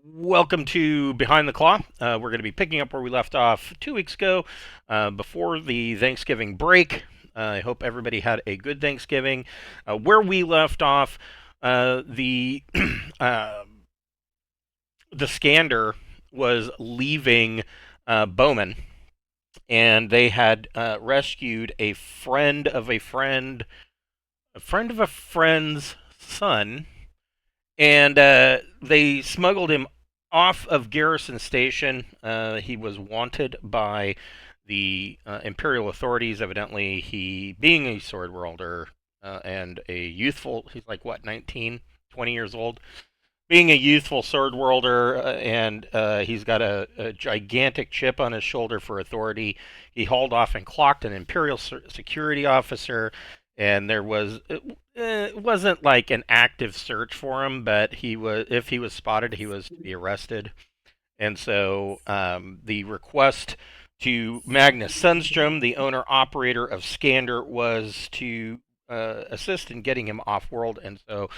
Welcome to Behind the Claw. We're going to be picking up where we left off 2 weeks ago, before the Thanksgiving break. I hope everybody had a good Thanksgiving. Where we left off, the uh, the Skander was leaving Bowman, and they had rescued a friend of a friend, a friend of a friend's son, and they smuggled him off of Garrison Station. He was wanted by the Imperial authorities. Evidently, he, being a sword worlder and a youthful, he's like, what, 19, 20 years old? Being a youthful sword worlder, and he's got a gigantic chip on his shoulder for authority. He hauled off and clocked an Imperial security officer, and there was it wasn't like an active search for him, but he was, if he was spotted, he was to be arrested. And so the request to Magnus Sundstrom, the owner operator of Skander, was to assist in getting him off world. And so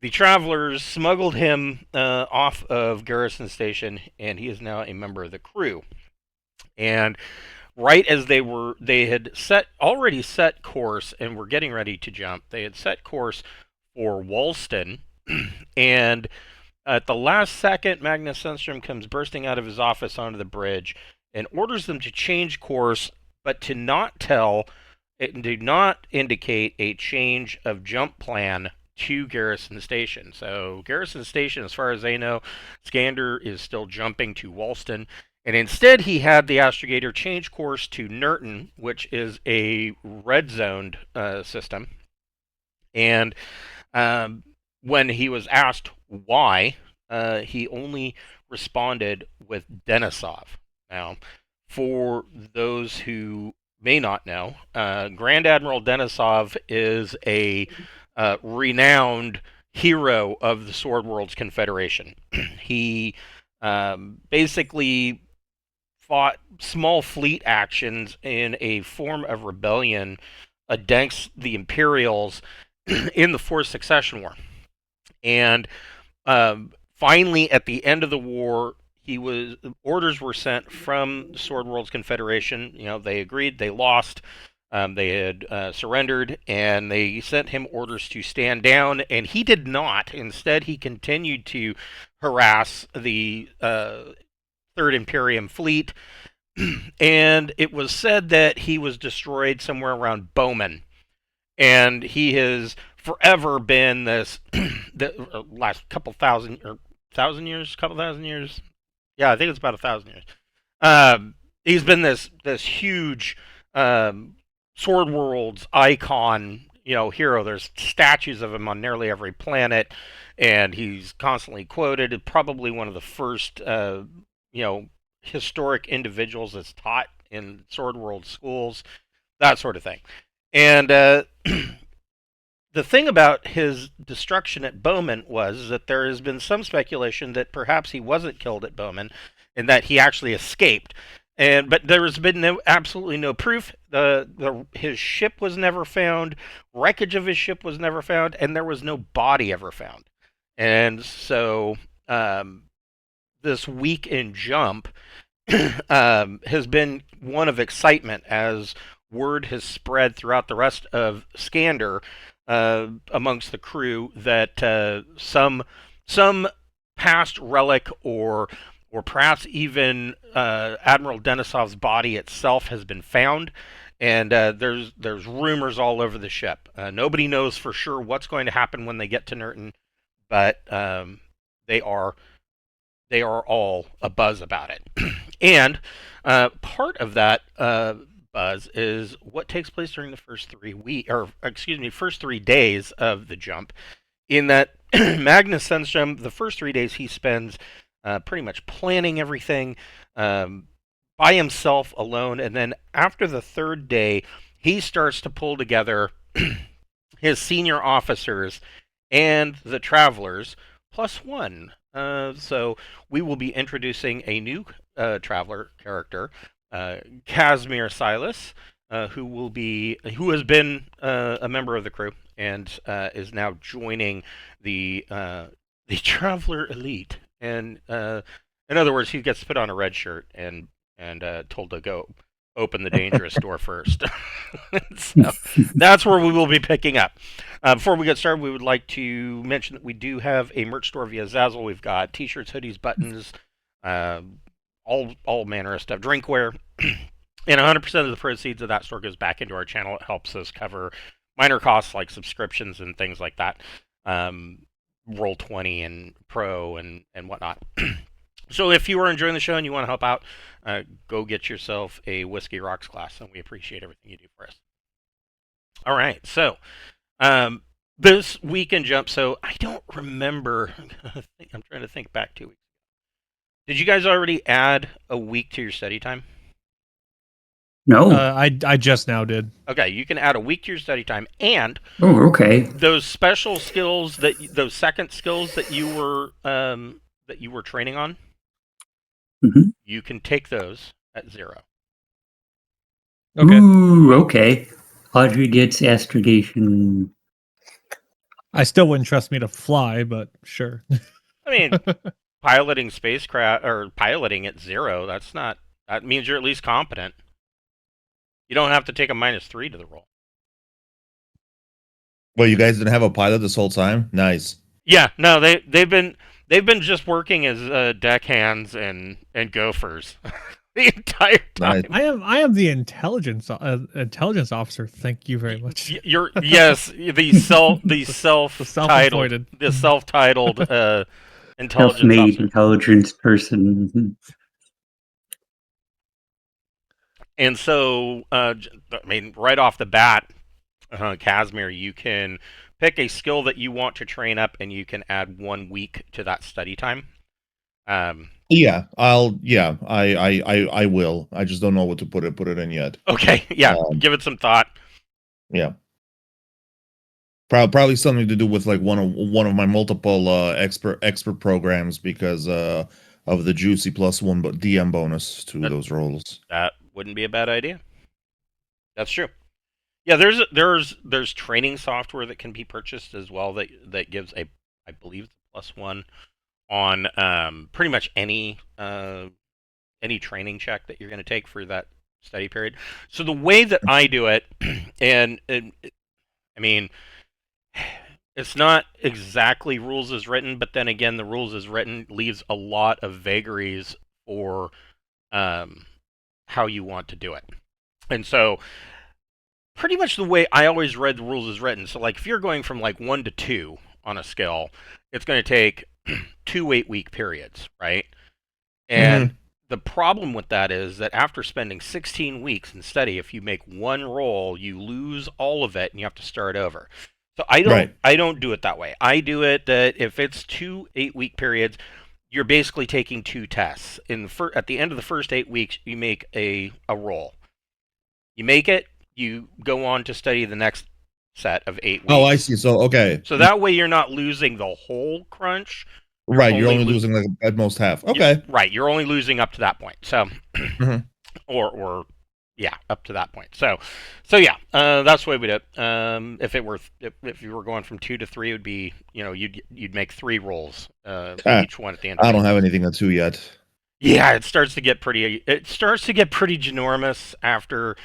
the travelers smuggled him off of Garrison Station, and he is now a member of the crew. And right as they had already set course and were getting ready to jump. They had set course for Walston, and at the last second, Magnus Sundstrom comes bursting out of his office onto the bridge and orders them to change course, but to not tell, do not indicate a change of jump plan to Garrison Station. So Garrison Station, as far as they know, Skander is still jumping to Walston. And instead, he had the astrogator change course to Nirton, which is a red zoned system. And when he was asked why, he only responded with Denisov. Now, for those who may not know, Grand Admiral Denisov is a renowned hero of the Sword Worlds Confederation. He basically fought small fleet actions in a form of rebellion against the Imperials in the Fourth Succession War. And finally, at the end of the war, orders were sent from the Sword Worlds Confederation. You know, they agreed, they lost. They had surrendered, and they sent him orders to stand down, and he did not. Instead, he continued to harass the Third Imperium fleet, and it was said that he was destroyed somewhere around Bowman, and he has forever been this the last thousand years, couple thousand years. Yeah, I think it's about 1,000 years. He's been this huge Sword World's icon, hero. There's statues of him on nearly every planet, and he's constantly quoted. Probably one of the first, historic individuals that's taught in Sword World schools, that sort of thing. And the thing about his destruction at Bowman was that there has been some speculation that perhaps he wasn't killed at Bowman, and that he actually escaped. But there has been absolutely no proof. His ship was never found. Wreckage of his ship was never found, and there was no body ever found. And so this week in jump has been one of excitement as word has spread throughout the rest of Skander, amongst the crew, that some past relic, or perhaps even Admiral Denisov's body itself, has been found, and there's rumors all over the ship. Nobody knows for sure what's going to happen when they get to Nirton, but they are all abuzz about it. And part of that buzz is what takes place during the first 3 days of the jump. In that, Magnus Sundstrom, the first 3 days he spends pretty much planning everything by himself, alone, and then after the third day, he starts to pull together his senior officers and the travelers plus one. So we will be introducing a new traveler character, Casimir Silas, who has been a member of the crew and is now joining the traveler elite. and in other words, he gets put on a red shirt and told to go open the dangerous door first. So that's where we will be picking up. Before we get started, we would like to mention that we do have a merch store via Zazzle. We've got t-shirts, hoodies, buttons, all manner of stuff, drinkware. And 100% of the proceeds of that store goes back into our channel. It helps us cover minor costs like subscriptions and things like that. Roll20 and Pro and whatnot. So if you are enjoying the show and you want to help out, go get yourself a Whiskey Rocks glass, and we appreciate everything you do for us. All right, so this weekend jump. So I don't remember. I'm trying to think back 2 weeks. Did you guys already add a week to your study time? No. I just now did. Okay, you can add a week to your study time, and okay. Those special skills those second skills that you were training on. Mm-hmm. You can take those at 0. Okay. Ooh, okay. Audrey gets astrogation. I still wouldn't trust me to fly, but sure. I mean, piloting spacecraft or piloting at 0, that means you're at least competent. You don't have to take a -3 to the roll. Well, you guys didn't have a pilot this whole time? Nice. Yeah, no, they've been just working as deckhands and gophers the entire time. Nice. I am the intelligence officer. Thank you very much. You're yes, the self-titled intelligence Self-made officer. intelligence person. And so, I mean, right off the bat, Casimir, you can pick a skill that you want to train up, and you can add 1 week to that study time. I will. I just don't know what to put it in yet. Okay, yeah, give it some thought. Yeah. Probably something to do with like one of my multiple expert programs because of the juicy +1 but DM bonus to those rolls. That wouldn't be a bad idea. That's true. Yeah, there's training software that can be purchased as well that gives I believe +1 on pretty much any training check that you're going to take for that study period. So the way that I do it, and I mean, it's not exactly rules as written, but then again, the rules as written leaves a lot of vagaries for how you want to do it. And so pretty much the way I always read the rules as written. So like if you're going from like 1 to 2 on a skill, it's going to take 2 8-week periods, right? And the problem with that is that after spending 16 weeks in study, if you make one roll, you lose all of it and you have to start over. So I don't do it that way. I do it that if it's 2 8-week periods, you're basically taking 2 tests. At the end of the first 8 weeks, you make a roll. You make it, you go on to study the next set of 8 weeks. Oh, I see. So, okay. So that way you're not losing the whole crunch. Right, you're only losing like at most half. Okay. You're only losing up to that point. So, or yeah, up to that point. So yeah, that's the way we do it. If you were going from 2 to 3, it would be, you'd make 3 rolls, each one at the end. I don't have anything at 2 yet. Yeah, it starts to get pretty ginormous after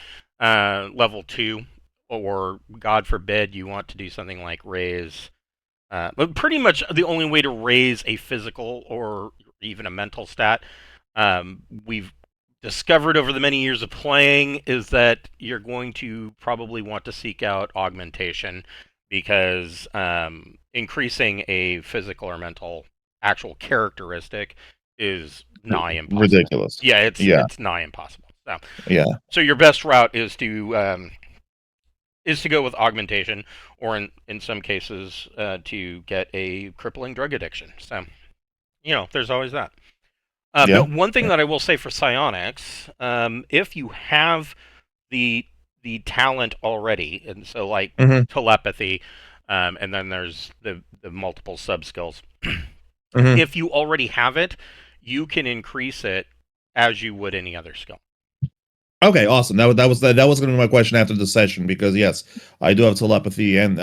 level 2, or God forbid you want to do something like raise. But pretty much the only way to raise a physical or even a mental stat, we've discovered over the many years of playing, is that you're going to probably want to seek out augmentation, because increasing a physical or mental actual characteristic is nigh impossible. Ridiculous. Yeah, it's nigh impossible. So yeah. So your best route is to go with augmentation, or in some cases to get a crippling drug addiction. So, there's always that. But one thing that I will say for psionics, if you have the talent already, and so like telepathy, and then there's the multiple sub skills. If you already have it, you can increase it as you would any other skill. Okay, awesome. That was going to be my question after the session, because yes, I do have telepathy, and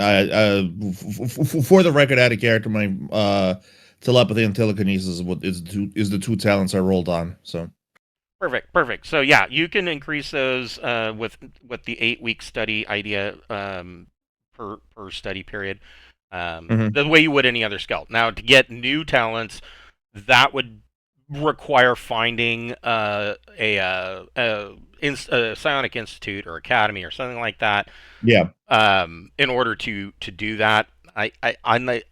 for the record, I had a character my telepathy and telekinesis is the two talents I rolled on. So Perfect. So yeah, you can increase those with the 8-week study idea per study period, the way you would any other skill. Now, to get new talents, that would require finding a psionic institute or academy or something like that. Yeah. In order to do that, on the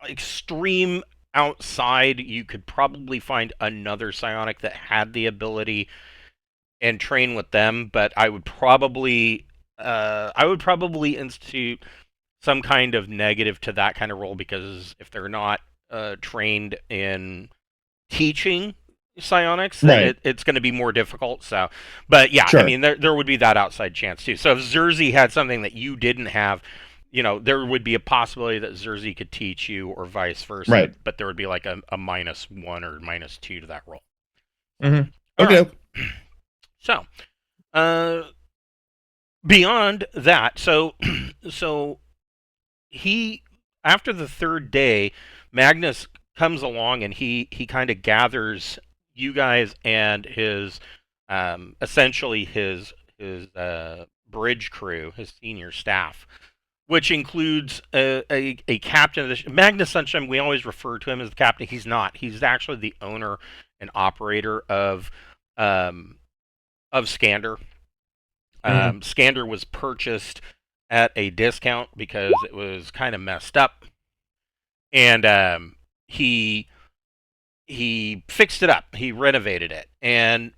extreme outside, you could probably find another psionic that had the ability and train with them, but I would probably institute some kind of negative to that kind of role, because if they're not trained in teaching psionics, then Right. it's going to be more difficult. So, but yeah, I Sure. mean, there would be that outside chance too. So if Zerzi had something that you didn't have, there would be a possibility that Zerzi could teach you, or vice versa. Right. But there would be like a -1 or -2 to that roll. Mm-hmm. All Okay. right. So, beyond that, so he, after the third day, Magnus comes along and he kind of gathers you guys and his essentially his bridge crew, his senior staff, which includes a captain of the Magnus Sunshine. We always refer to him as the captain. He's not. He's actually the owner and operator of Skander. Skander was purchased at a discount because it was kind of messed up, and he fixed it up. He renovated it, and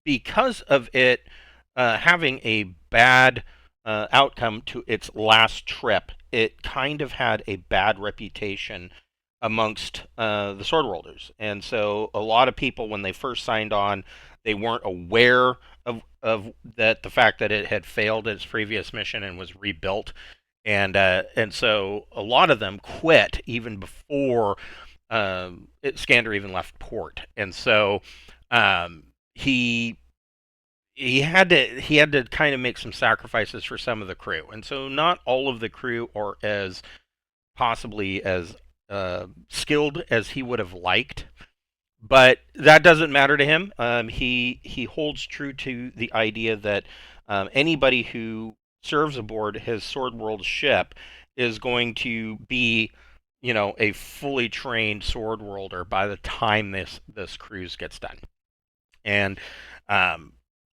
because of it having a bad outcome to its last trip, it kind of had a bad reputation amongst the sword worlders. And so a lot of people, when they first signed on, they weren't aware of that, the fact that it had failed its previous mission and was rebuilt, and so a lot of them quit even before Skander even left port. And so he had to kind of make some sacrifices for some of the crew, and so not all of the crew are as possibly as skilled as he would have liked, but that doesn't matter to him. He holds true to the idea that anybody who serves aboard his Sword World ship is going to be, a fully trained Sword Worlder by the time this cruise gets done. And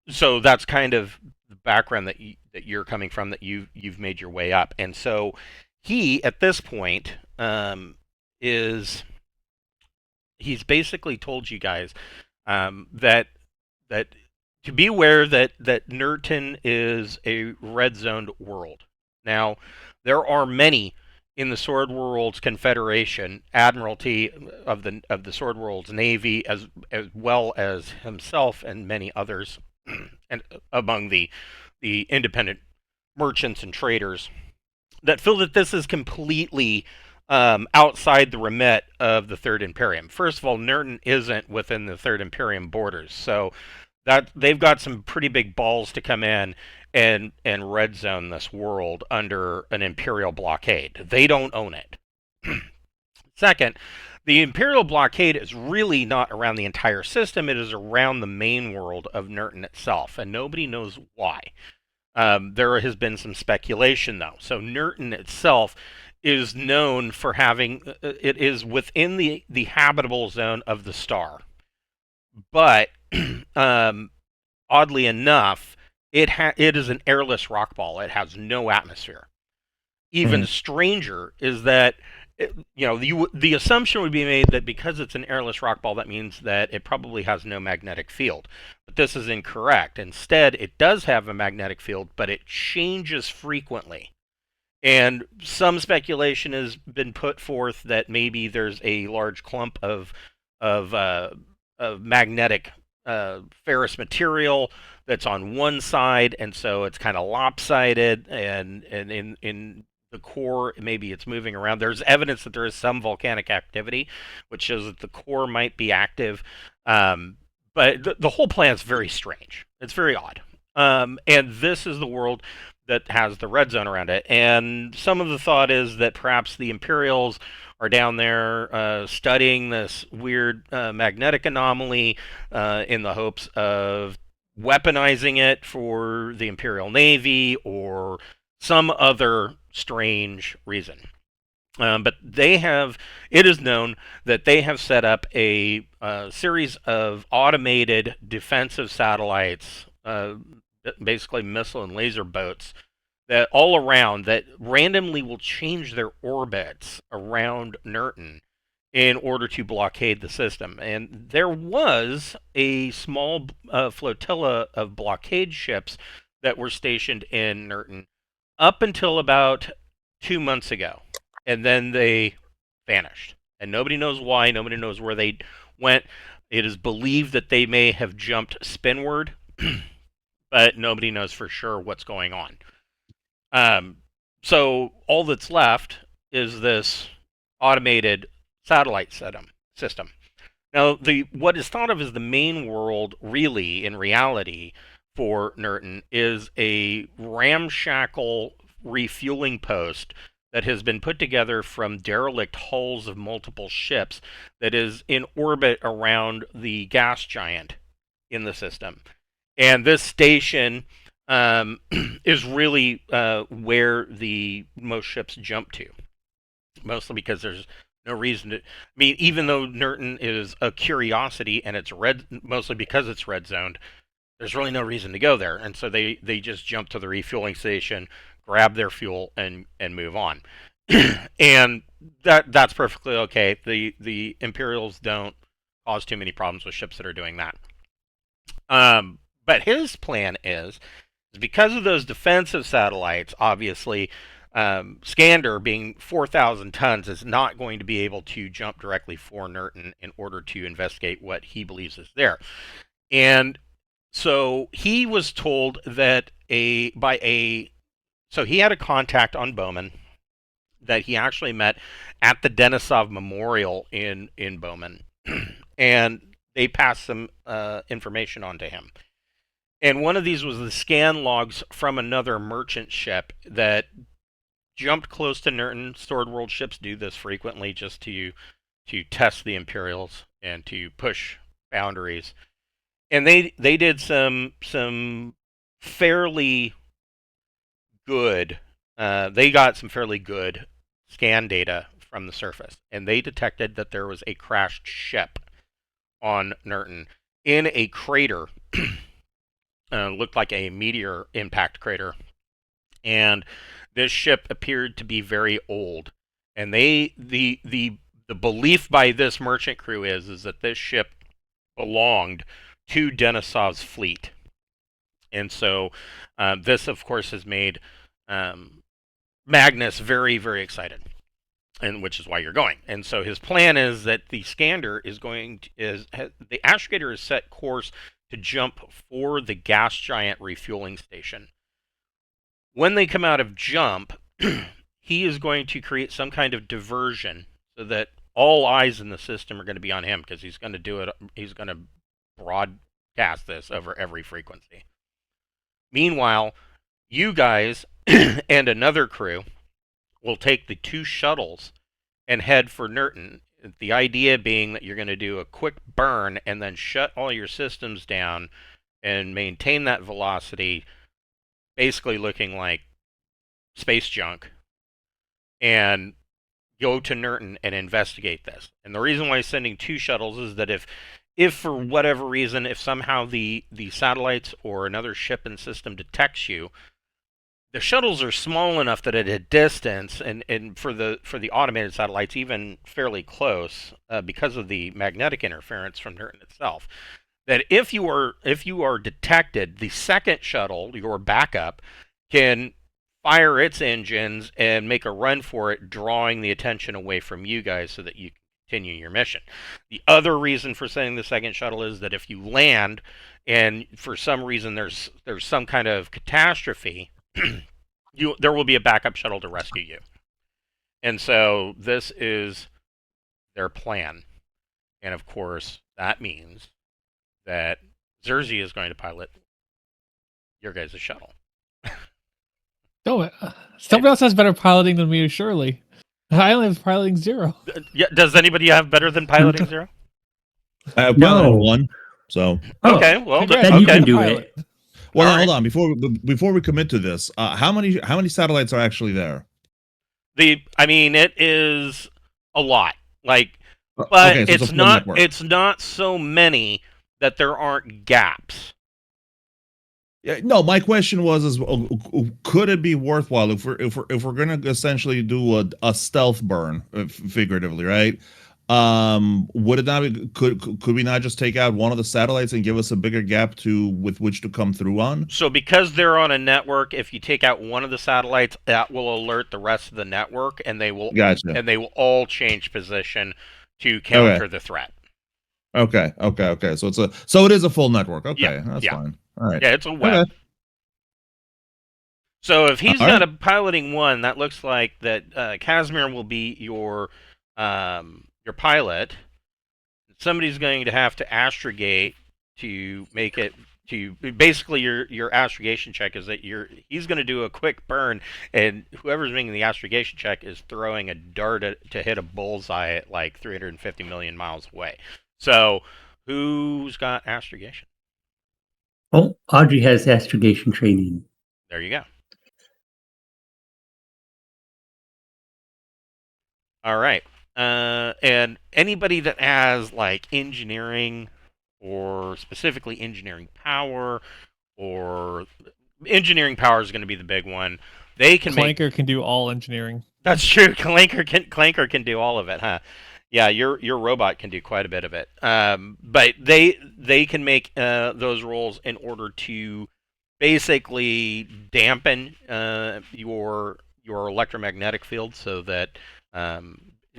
so that's kind of the background that you're coming from, that you've made your way up. And so he, at this point, he's basically told you guys that to be aware that Nirton is a red zoned world. Now, there are many in the Sword World's Confederation, Admiralty of the Sword World's Navy, as well as himself and many others, and among the independent merchants and traders, that feel that this is completely outside the remit of the Third Imperium. First of all, Nirton isn't within the Third Imperium borders, so that they've got some pretty big balls to come in and red zone this world under an Imperial blockade. They don't own it. Second, the Imperial blockade is really not around the entire system. It is around the main world of Nirton itself, and nobody knows why. There has been some speculation, though. So Nirton itself is known for having, it is within the habitable zone of the star. But oddly enough, it is an airless rock ball. It has no atmosphere. Even stranger is that, the assumption would be made that because it's an airless rock ball, that means that it probably has no magnetic field. But this is incorrect. Instead, it does have a magnetic field, but it changes frequently. And some speculation has been put forth that maybe there's a large clump of magnetic ferrous material that's on one side, and so it's kind of lopsided, and in the core, maybe it's moving around. There's evidence that there is some volcanic activity, which shows that the core might be active. But the whole plan is very strange. It's very odd. And this is the world that has the red zone around it. And some of the thought is that perhaps the Imperials are down there studying this weird magnetic anomaly in the hopes of weaponizing it for the Imperial Navy or some other strange reason. But it is known that they have set up a series of automated defensive satellites, basically missile and laser boats, that all around that randomly will change their orbits around Nirton in order to blockade the system. And there was a small flotilla of blockade ships that were stationed in Nirton up until about 2 months ago. And then they vanished. And nobody knows why, nobody knows where they went. It is believed that they may have jumped spinward, but nobody knows for sure what's going on. So all that's left is this automated satellite system. Now, what is thought of as the main world, really, in reality, for Nirton is a ramshackle refueling post that has been put together from derelict hulls of multiple ships that is in orbit around the gas giant in the system. And this station is really where the most ships jump to, mostly because there's no reason to. I mean, even though Nirton is a curiosity and it's mostly because it's red zoned, there's really no reason to go there, and so they just jump to the refueling station, grab their fuel, and move on. And that's perfectly okay. The Imperials don't cause too many problems with ships that are doing that. But his plan is because of those defensive satellites, obviously, Skander, being 4,000 tons, is not going to be able to jump directly for Nirton in order to investigate what he believes is there. And so he was told that so he had a contact on Bowman that he actually met at the Denisov Memorial in Bowman, and they passed some information on to him. And one of these was the scan logs from another merchant ship that jumped close to Nirton. Sword World ships do this frequently just to test the Imperials and to push boundaries. And they did some fairly good. They got some fairly good scan data from the surface, and they detected that there was a crashed ship on Nirton in a crater. Looked like a meteor impact crater, and this ship appeared to be very old. And the belief by this merchant crew is that this ship belonged to Denisov's fleet. And so this, of course, has made Magnus very, very excited, and which is why you're going. And so his plan is that the Skander the Astrogator is set course to jump for the gas giant refueling station. When they come out of jump, he is going to create some kind of diversion so that all eyes in the system are going to be on him, because he's going to do it. He's going to broadcast this over every frequency. Meanwhile, you guys and another crew will take the 2 shuttles and head for Nirton. The idea being that you're going to do a quick burn and then shut all your systems down and maintain that velocity, basically looking like space junk, and go to Nirton and investigate this. And the reason why sending 2 shuttles is that if for whatever reason, if somehow the satellites or another ship and system detects you, the shuttles are small enough that at a distance, and for the automated satellites even fairly close, because of the magnetic interference from Nirton itself, that if you are detected, the second shuttle, your backup, can fire its engines and make a run for it, drawing the attention away from you guys so that you can continue your mission. The other reason for sending the second shuttle is that if you land and for some reason there's some kind of catastrophe, there will be a backup shuttle to rescue you. And so this is their plan. And of course, that means that Zerzi is going to pilot your guys' shuttle. No, somebody else has better piloting than me, surely. I only have piloting 0. Yeah, does anybody have better than piloting 0? I have No. piloting 1. So Oh, Okay, well, Congrats, then you okay. can do pilot. it. well, All now, hold right. on before we commit to this. How many satellites are actually there? I mean, it is a lot. Like, but Okay, so it's a full network. It's not so many that there aren't gaps. Yeah, no, my question was: could it be worthwhile if we're going to essentially do a stealth burn, figuratively, right? Would it not be, could we not just take out one of the satellites and give us a bigger gap with which to come through on? So because they're on a network, if you take out one of the satellites, that will alert the rest of the network, and they will all change position to counter the threat. Okay. So it is a full network. Okay, Yeah, that's yeah. fine. All right. Yeah, it's a web. Okay. So if he's All got right. a piloting 1, that looks like that Casimir will be your pilot. Somebody's going to have to astrogate to make it to basically your astrogation check is that he's going to do a quick burn, and whoever's making the astrogation check is throwing a dart to hit a bullseye at like 350 million miles away. So who's got astrogation? Oh, Audrey has astrogation training. There you go. All right. And anybody that has like engineering or specifically engineering power, or engineering power is going to be the big one. They can Clanker can do all engineering. That's true. Clanker can do all of it, huh? Yeah, your robot can do quite a bit of it. But they can make those rolls in order to basically dampen your electromagnetic field, so that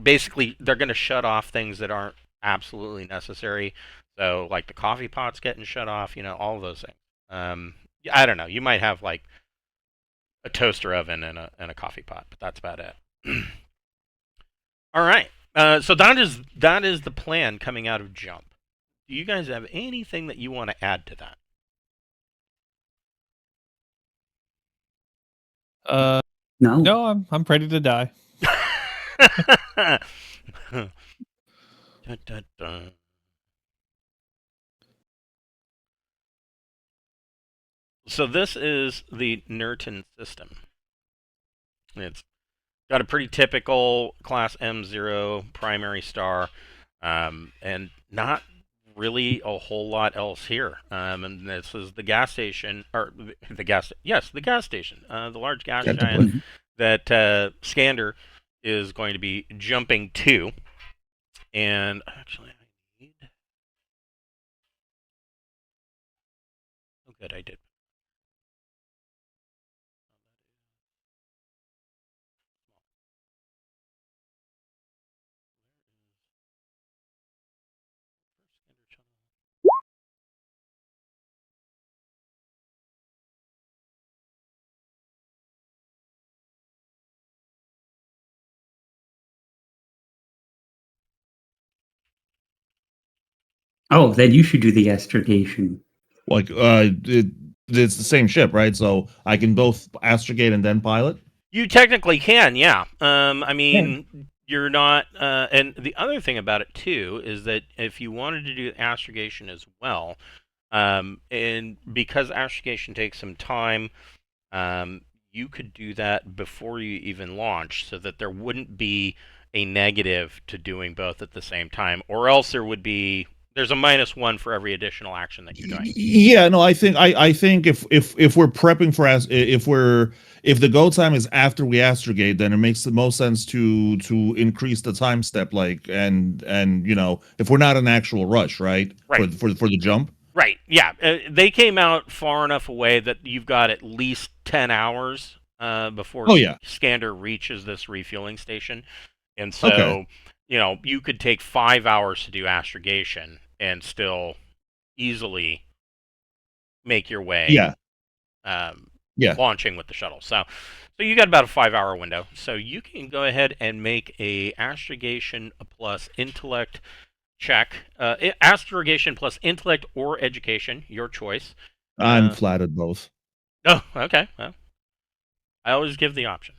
basically they're going to shut off things that aren't absolutely necessary. So like the coffee pot's getting shut off, all of those things. I don't know. You might have like a toaster oven and a coffee pot, but that's about it. All right. So that is the plan coming out of Jump. Do you guys have anything that you want to add to that? No, I'm ready to die. Dun, dun, dun. So this is the Nirton system. It's got a pretty typical Class M0 primary star, and not really a whole lot else here. And this is the gas station, or the gas station, the large gas giant that Skander is going to be jumping to. And actually, I need. Oh, good, I did. Oh, then you should do the astrogation. Like, it's the same ship, right? So I can both astrogate and then pilot? You technically can, yeah. I mean, you're not... and the other thing about it, too, is that if you wanted to do astrogation as well, and because astrogation takes some time, you could do that before you even launch, so that there wouldn't be a negative to doing both at the same time, or else there's a -1 for every additional action that you're doing. Yeah, no, I think if we're prepping for if the go time is after we astrogate, then it makes the most sense to increase the time step, like and if we're not in actual rush, right? For the jump. Right. Yeah. They came out far enough away that you've got at least 10 hours before Skander reaches this refueling station, and so you could take 5 hours to do astrogation and still easily make your way launching with the shuttle. So you got about a 5-hour window. So you can go ahead and make a astrogation plus intellect check. Astrogation plus intellect or education, your choice. I'm flattered both. Oh, okay. Well, I always give the option.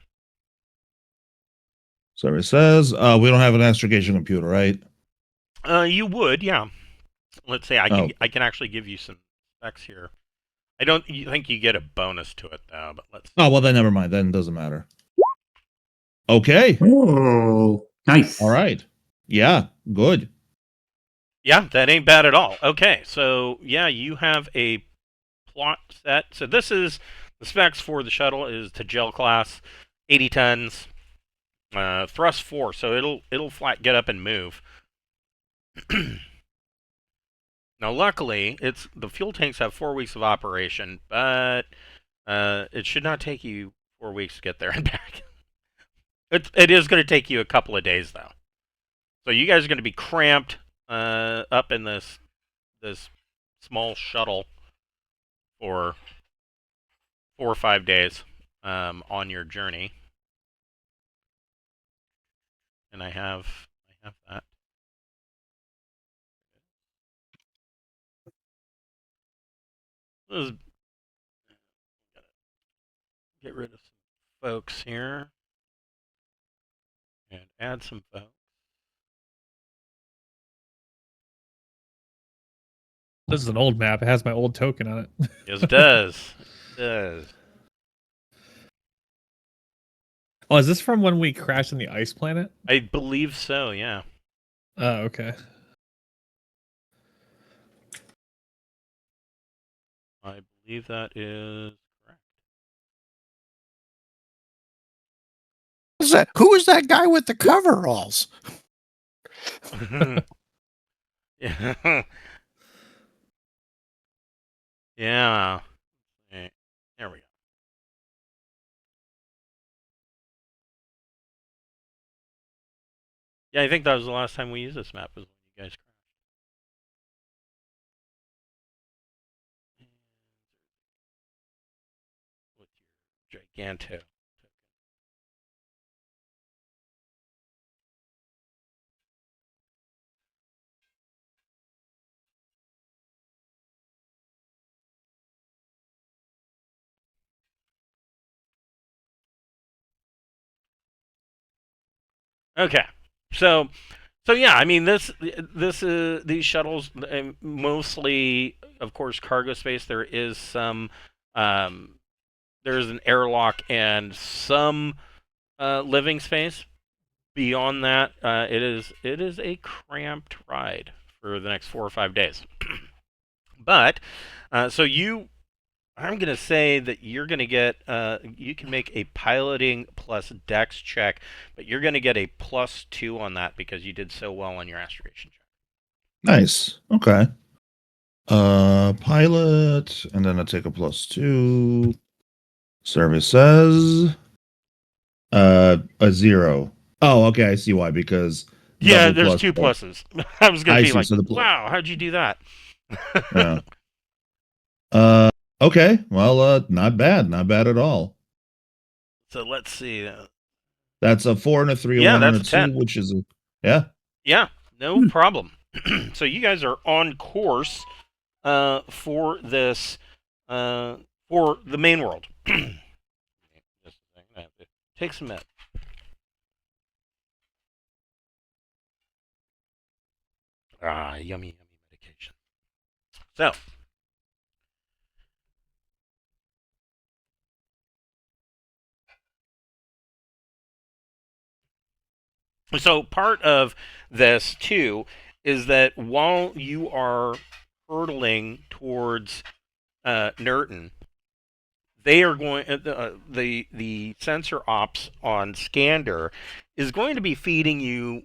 Survey says we don't have an astrogation computer, right? You would, yeah. Let's say I can actually give you some specs here. I don't think you get a bonus to it though, but let's. Oh well, then never mind. Then it doesn't matter. Okay. Oh, nice. All right. Yeah. Good. Yeah, that ain't bad at all. Okay, so yeah, you have a plot set. So this is the specs for the shuttle is to gel class, 80 tons, thrust 4, so it'll flat get up and move. Now, luckily, the fuel tanks have 4 weeks of operation, but it should not take you 4 weeks to get there and back. It is going to take you a couple of days though. So you guys are going to be cramped up in this small shuttle for 4 or 5 days on your journey. And I have that. Let's get rid of some folks here and add some folks. This is an old map. It has my old token on it. Yes, it does. It does. Oh, is this from when we crashed on the ice planet? I believe so, yeah. Oh, okay. I believe that is correct. Who is that guy with the coveralls? Yeah. Yeah. Okay. There we go. Yeah, I think that was the last time we used this map, was when you guys crashed. With your Giganto. Okay, so yeah, I mean these shuttles mostly, of course, cargo space. There is some there's an airlock and some living space. Beyond that, it is a cramped ride for the next 4 or 5 days. But so I'm going to say that you're going to get, you can make a piloting plus dex check, but you're going to get a +2 on that because you did so well on your astrogation check. Nice. Okay. Pilot, and then I take a +2. Service says a 0. Oh, okay. I see why. Because Yeah, double there's plus 2 plus. pluses. I was going I to be see, like, so the wow, how'd you do that? Yeah. Okay. Well, not bad. Not bad at all. So let's see. That's a 4 and a 3, a Yeah, 1 and a that's a 2, 10. which is yeah. Yeah, no problem. So you guys are on course for this, for the main world. Just a second, I have to take some meds. Yummy, yummy medication. So, part of this too is that while you are hurtling towards Nirton, they are going the sensor ops on Skander is going to be feeding you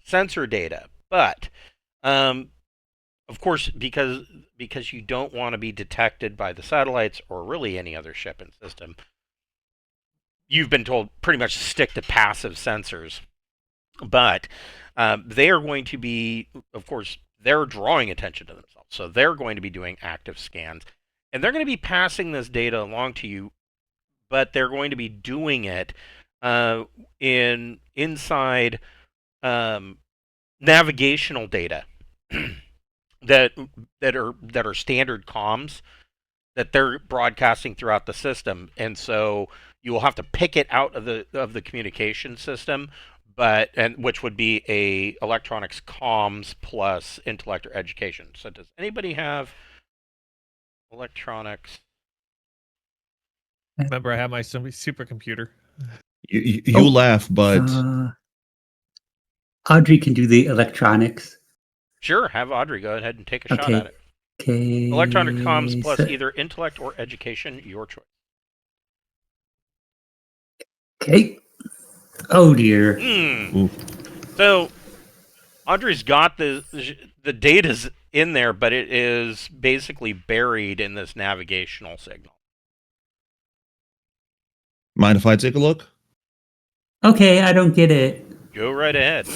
sensor data, but of course, because you don't want to be detected by the satellites or really any other ship and system, you've been told pretty much to stick to passive sensors. But they are going to be, of course, they're drawing attention to themselves, so they're going to be doing active scans, and they're going to be passing this data along to you, but they're going to be doing it inside navigational data that are standard comms that they're broadcasting throughout the system. And so you will have to pick it out of the communication system, which would be a electronics comms plus intellect or education. So does anybody have electronics? Remember, I have my supercomputer. You laugh, but Audrey can do the electronics. Sure, have Audrey go ahead and take a shot Okay. at it. Okay. Electronic comms plus so- either intellect or education, your choice. Okay. Oh dear. Hmm. So Audrey's got the data's in there, but it is basically buried in this navigational signal. mind if I take a look? Okay, I don't get it. Go right ahead.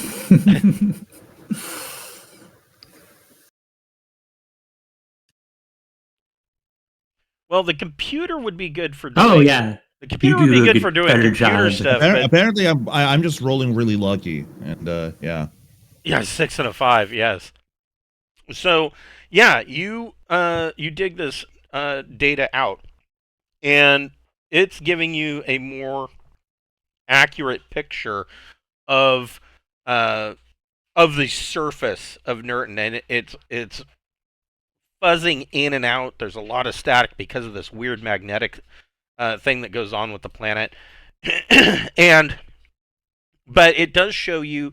Well, the computer would be good for doing. Oh yeah. The computer You would do be a good for doing better computer job. stuff. But Apparently, I'm just rolling really lucky, and yeah. yeah, 6 and a 5. Yes. So yeah, you dig this data out, and it's giving you a more accurate picture of the surface of Nirton, and it's fuzzing in and out. There's a lot of static because of this weird magnetic thing that goes on with the planet, but it does show you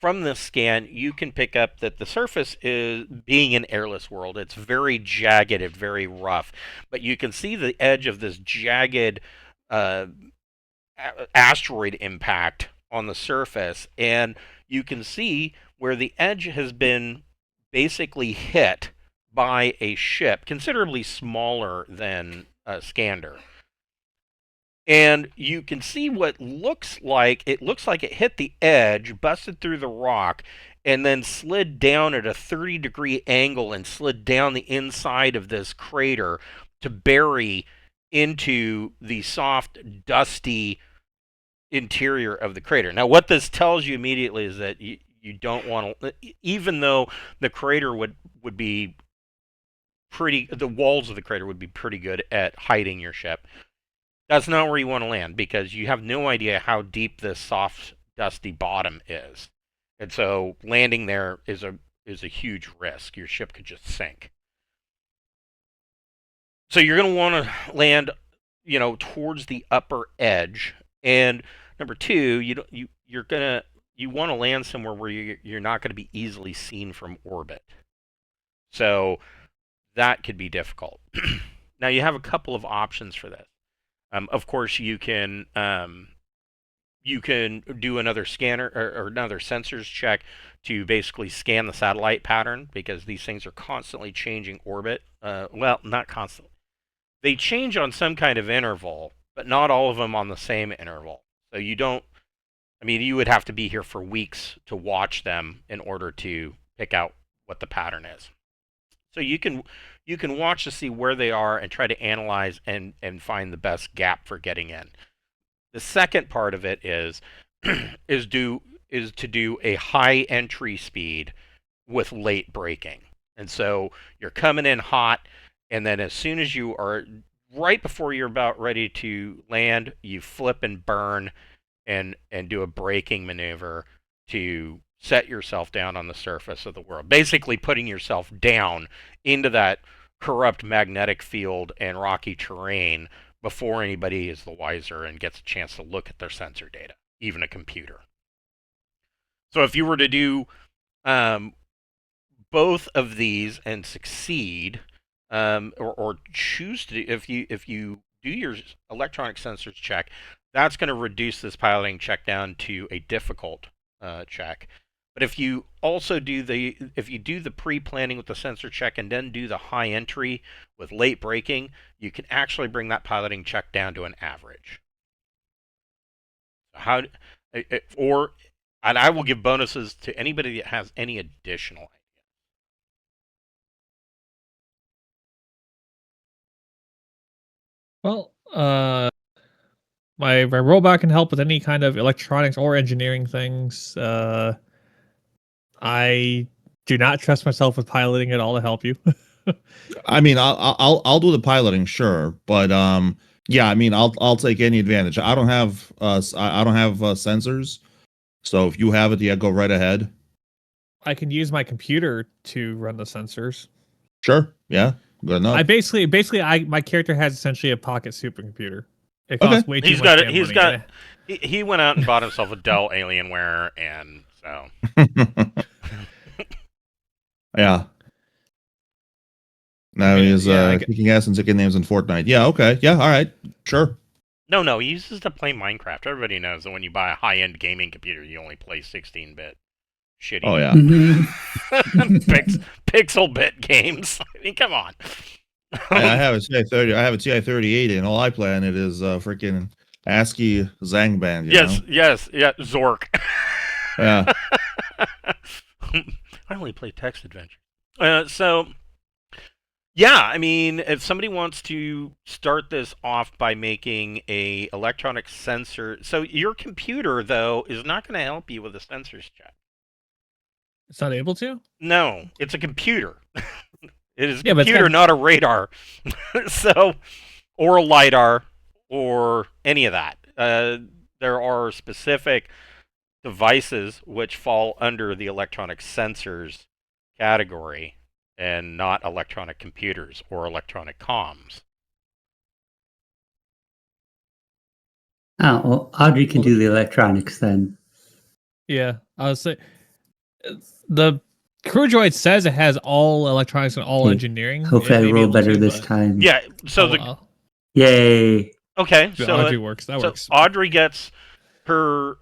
from this scan, you can pick up that the surface is being an airless world. It's very jagged and very rough, but you can see the edge of this jagged asteroid impact on the surface, and you can see where the edge has been basically hit by a ship considerably smaller than Skander. And you can see what looks like it hit the edge, busted through the rock, and then slid down at a 30-degree angle and slid down the inside of this crater to bury into the soft, dusty interior of the crater. Now, what this tells you immediately is that you don't want to, even though the crater would be pretty, the walls of the crater would be pretty good at hiding your ship. That's not where you want to land, because you have no idea how deep this soft, dusty bottom is. And so landing there is a huge risk. Your ship could just sink. So you're going to want to land, towards the upper edge. And number two, you want to land somewhere where you're not going to be easily seen from orbit. So that could be difficult. Now you have a couple of options for this. Of course, you can do another scanner or another sensors check to basically scan the satellite pattern, because these things are constantly changing orbit. Well, not constantly. They change on some kind of interval, but not all of them on the same interval. So you would have to be here for weeks to watch them in order to pick out what the pattern is. So you can watch to see where they are and try to analyze and find the best gap for getting in. The second part of it is to do a high entry speed with late braking. And so you're coming in hot, and then as soon as you are right before you're about ready to land, you flip and burn and do a braking maneuver to set yourself down on the surface of the world, basically putting yourself down into that corrupt magnetic field and rocky terrain before anybody is the wiser and gets a chance to look at their sensor data, even a computer. So if you were to do both of these and succeed, or choose to, if you do your electronic sensors check, that's going to reduce this piloting check down to a difficult check. But if you also do the pre-planning with the sensor check and then do the high entry with late braking, you can actually bring that piloting check down to an average. And I will give bonuses to anybody that has any additional ideas. Well, my robot can help with any kind of electronics or engineering things. I do not trust myself with piloting at all to help you. I mean, I'll do the piloting, sure, but Yeah, I mean, I'll take any advantage. I don't have sensors, so if you have it, yeah, go right ahead. I can use my computer to run the sensors. Sure, yeah, good enough. My character has essentially a pocket supercomputer. It Okay. costs way too He's much got it. damn He's money. got. He went out and bought himself a Dell Alienware, and so Yeah. Now he's yeah, kicking ass and taking names in Fortnite. Yeah, okay. Yeah, all right. Sure. no, he uses to play Minecraft. Everybody knows that when you buy a high-end gaming computer, you only play 16-bit shitty Oh yeah. pixel-bit games. I mean, come on. I have a TI-30. I have a TI-38, and all I play on it is freaking ASCII Zangband. Yes, yeah, Zork. Yeah. I only play text adventure. So, yeah, I mean, if somebody wants to start this off by making a electronic sensor, so your computer though is not going to help you with a sensors check. It's not able to? No, it's a computer. It is a Yeah, but it's computer, got- not a radar. So, or a lidar, or any of that. There are specific devices which fall under the electronic sensors category and not electronic computers or electronic comms. Oh, well, Audrey can do the electronics then. Yeah, I was say the crew droid says it has all electronics and all Okay. engineering. Hopefully, It may I be roll able better to, this but- time. Yeah, so Oh, the well. Yay! okay, So so Audrey works. That works. Audrey gets her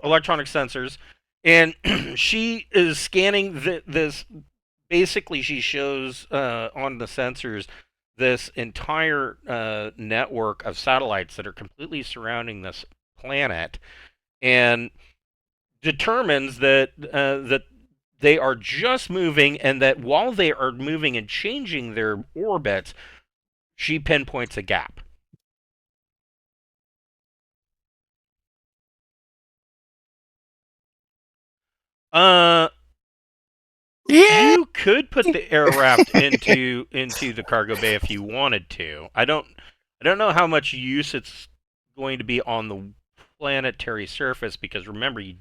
electronic sensors, and she is scanning this. Basically, she shows on the sensors this entire network of satellites that are completely surrounding this planet, and determines that they are just moving, and that while they are moving and changing their orbits, she pinpoints a gap. Yeah. You could put the air raft into the cargo bay if you wanted to. I don't know how much use it's going to be on the planetary surface, because remember, you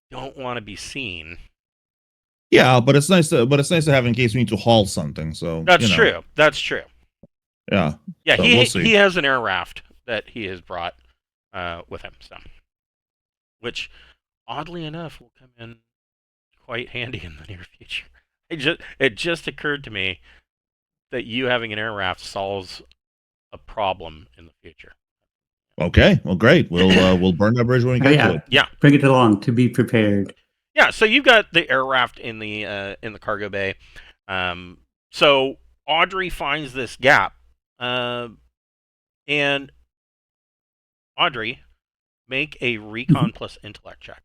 don't want to be seen. Yeah, but it's nice to have in case we need to haul something. So That's true. That's true. Yeah. Yeah, So he we'll see. he has an air raft that he has brought with him, so, which oddly enough will come in quite handy in the near future. It just occurred to me that you having an air raft solves a problem in the future. Okay. Well, great. We'll burn that bridge when we Oh, get yeah. to it. Yeah. Bring it along to be prepared. Yeah, so you've got the air raft in the cargo bay. So Audrey finds this gap, and Audrey, make a recon plus intellect check.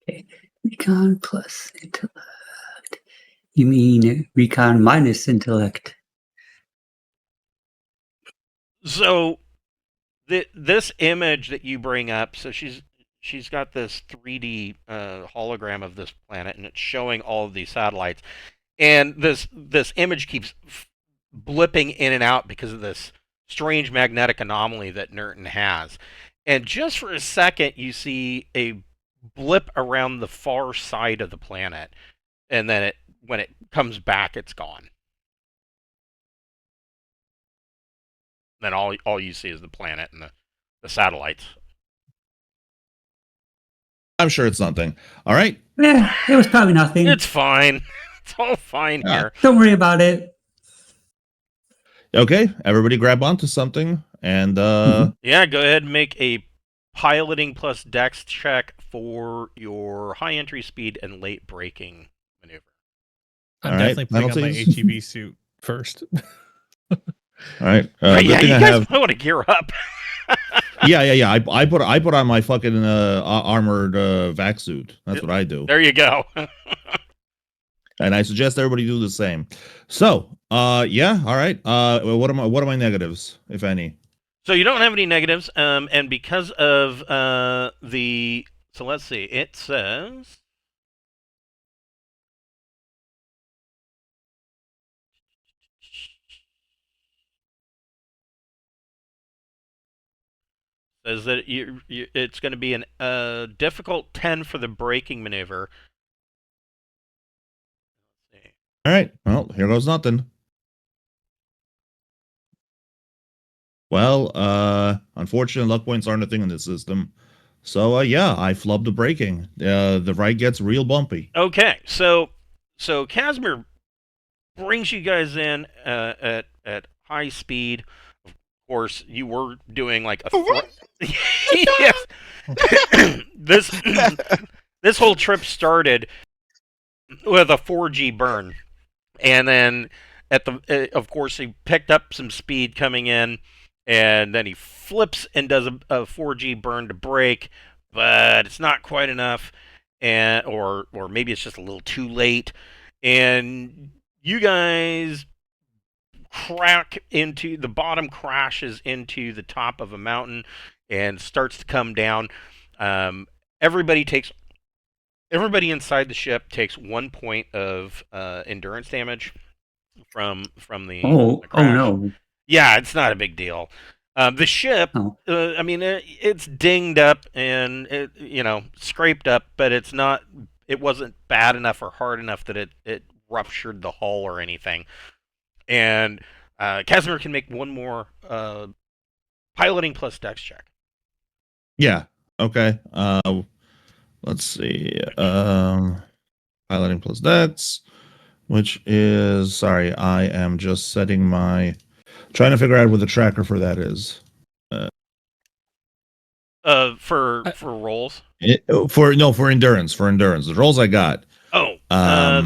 Okay. Recon plus intellect. You mean recon minus intellect? So this image that you bring up, so she's got this 3D hologram of this planet, and it's showing all of these satellites, and this image keeps blipping in and out because of this strange magnetic anomaly that Nirton has. And just for a second, you see a blip around the far side of the planet, and then when it comes back, it's gone. Then all you see is the planet and the satellites. I'm sure it's something. All right. Yeah, it was probably nothing. It's fine. It's all fine Yeah. here. Don't worry about it. Okay. Everybody grab onto something, and Yeah, go ahead and make a piloting plus dex check for your high entry speed and late braking maneuver. I'm All right, definitely putting on my penalties? HEV suit first. all right. Right, yeah, Good thing you I guys have. might want to gear up. Yeah. I put on my fucking armored vac suit. That's what I do, There you go. and I suggest everybody do the same. So, yeah. All right. What are my negatives, if any? So you don't have any negatives, and because of so let's see, it says Says that it's going to be a difficult 10 for the braking maneuver. Let's see. All right. Well, here goes nothing. Well, unfortunately, luck points aren't a thing in this system. So, yeah, I flubbed the braking. The right gets real bumpy. Okay, so Casimir brings you guys in at high speed. Of course, you were doing like a yes. This whole trip started with a 4G burn, and then of course he picked up some speed coming in, and then he flips and does a 4G burn to brake, but it's not quite enough, and or maybe it's just a little too late, and you guys crack into the bottom, crashes into the top of a mountain, and starts to come down. Everybody inside the ship takes 1 point of endurance damage from the Oh crash. no. Yeah, it's not a big deal. The ship, Oh. I mean, it's dinged up and scraped up, but it wasn't bad enough or hard enough that it ruptured the hull or anything. And Casimir can make one more piloting plus dex check. Yeah. Okay. Let's see. Piloting plus dex, which is, sorry, I am just setting trying to figure out what the tracker for that is. For rolls. For endurance. The rolls I got. Oh, I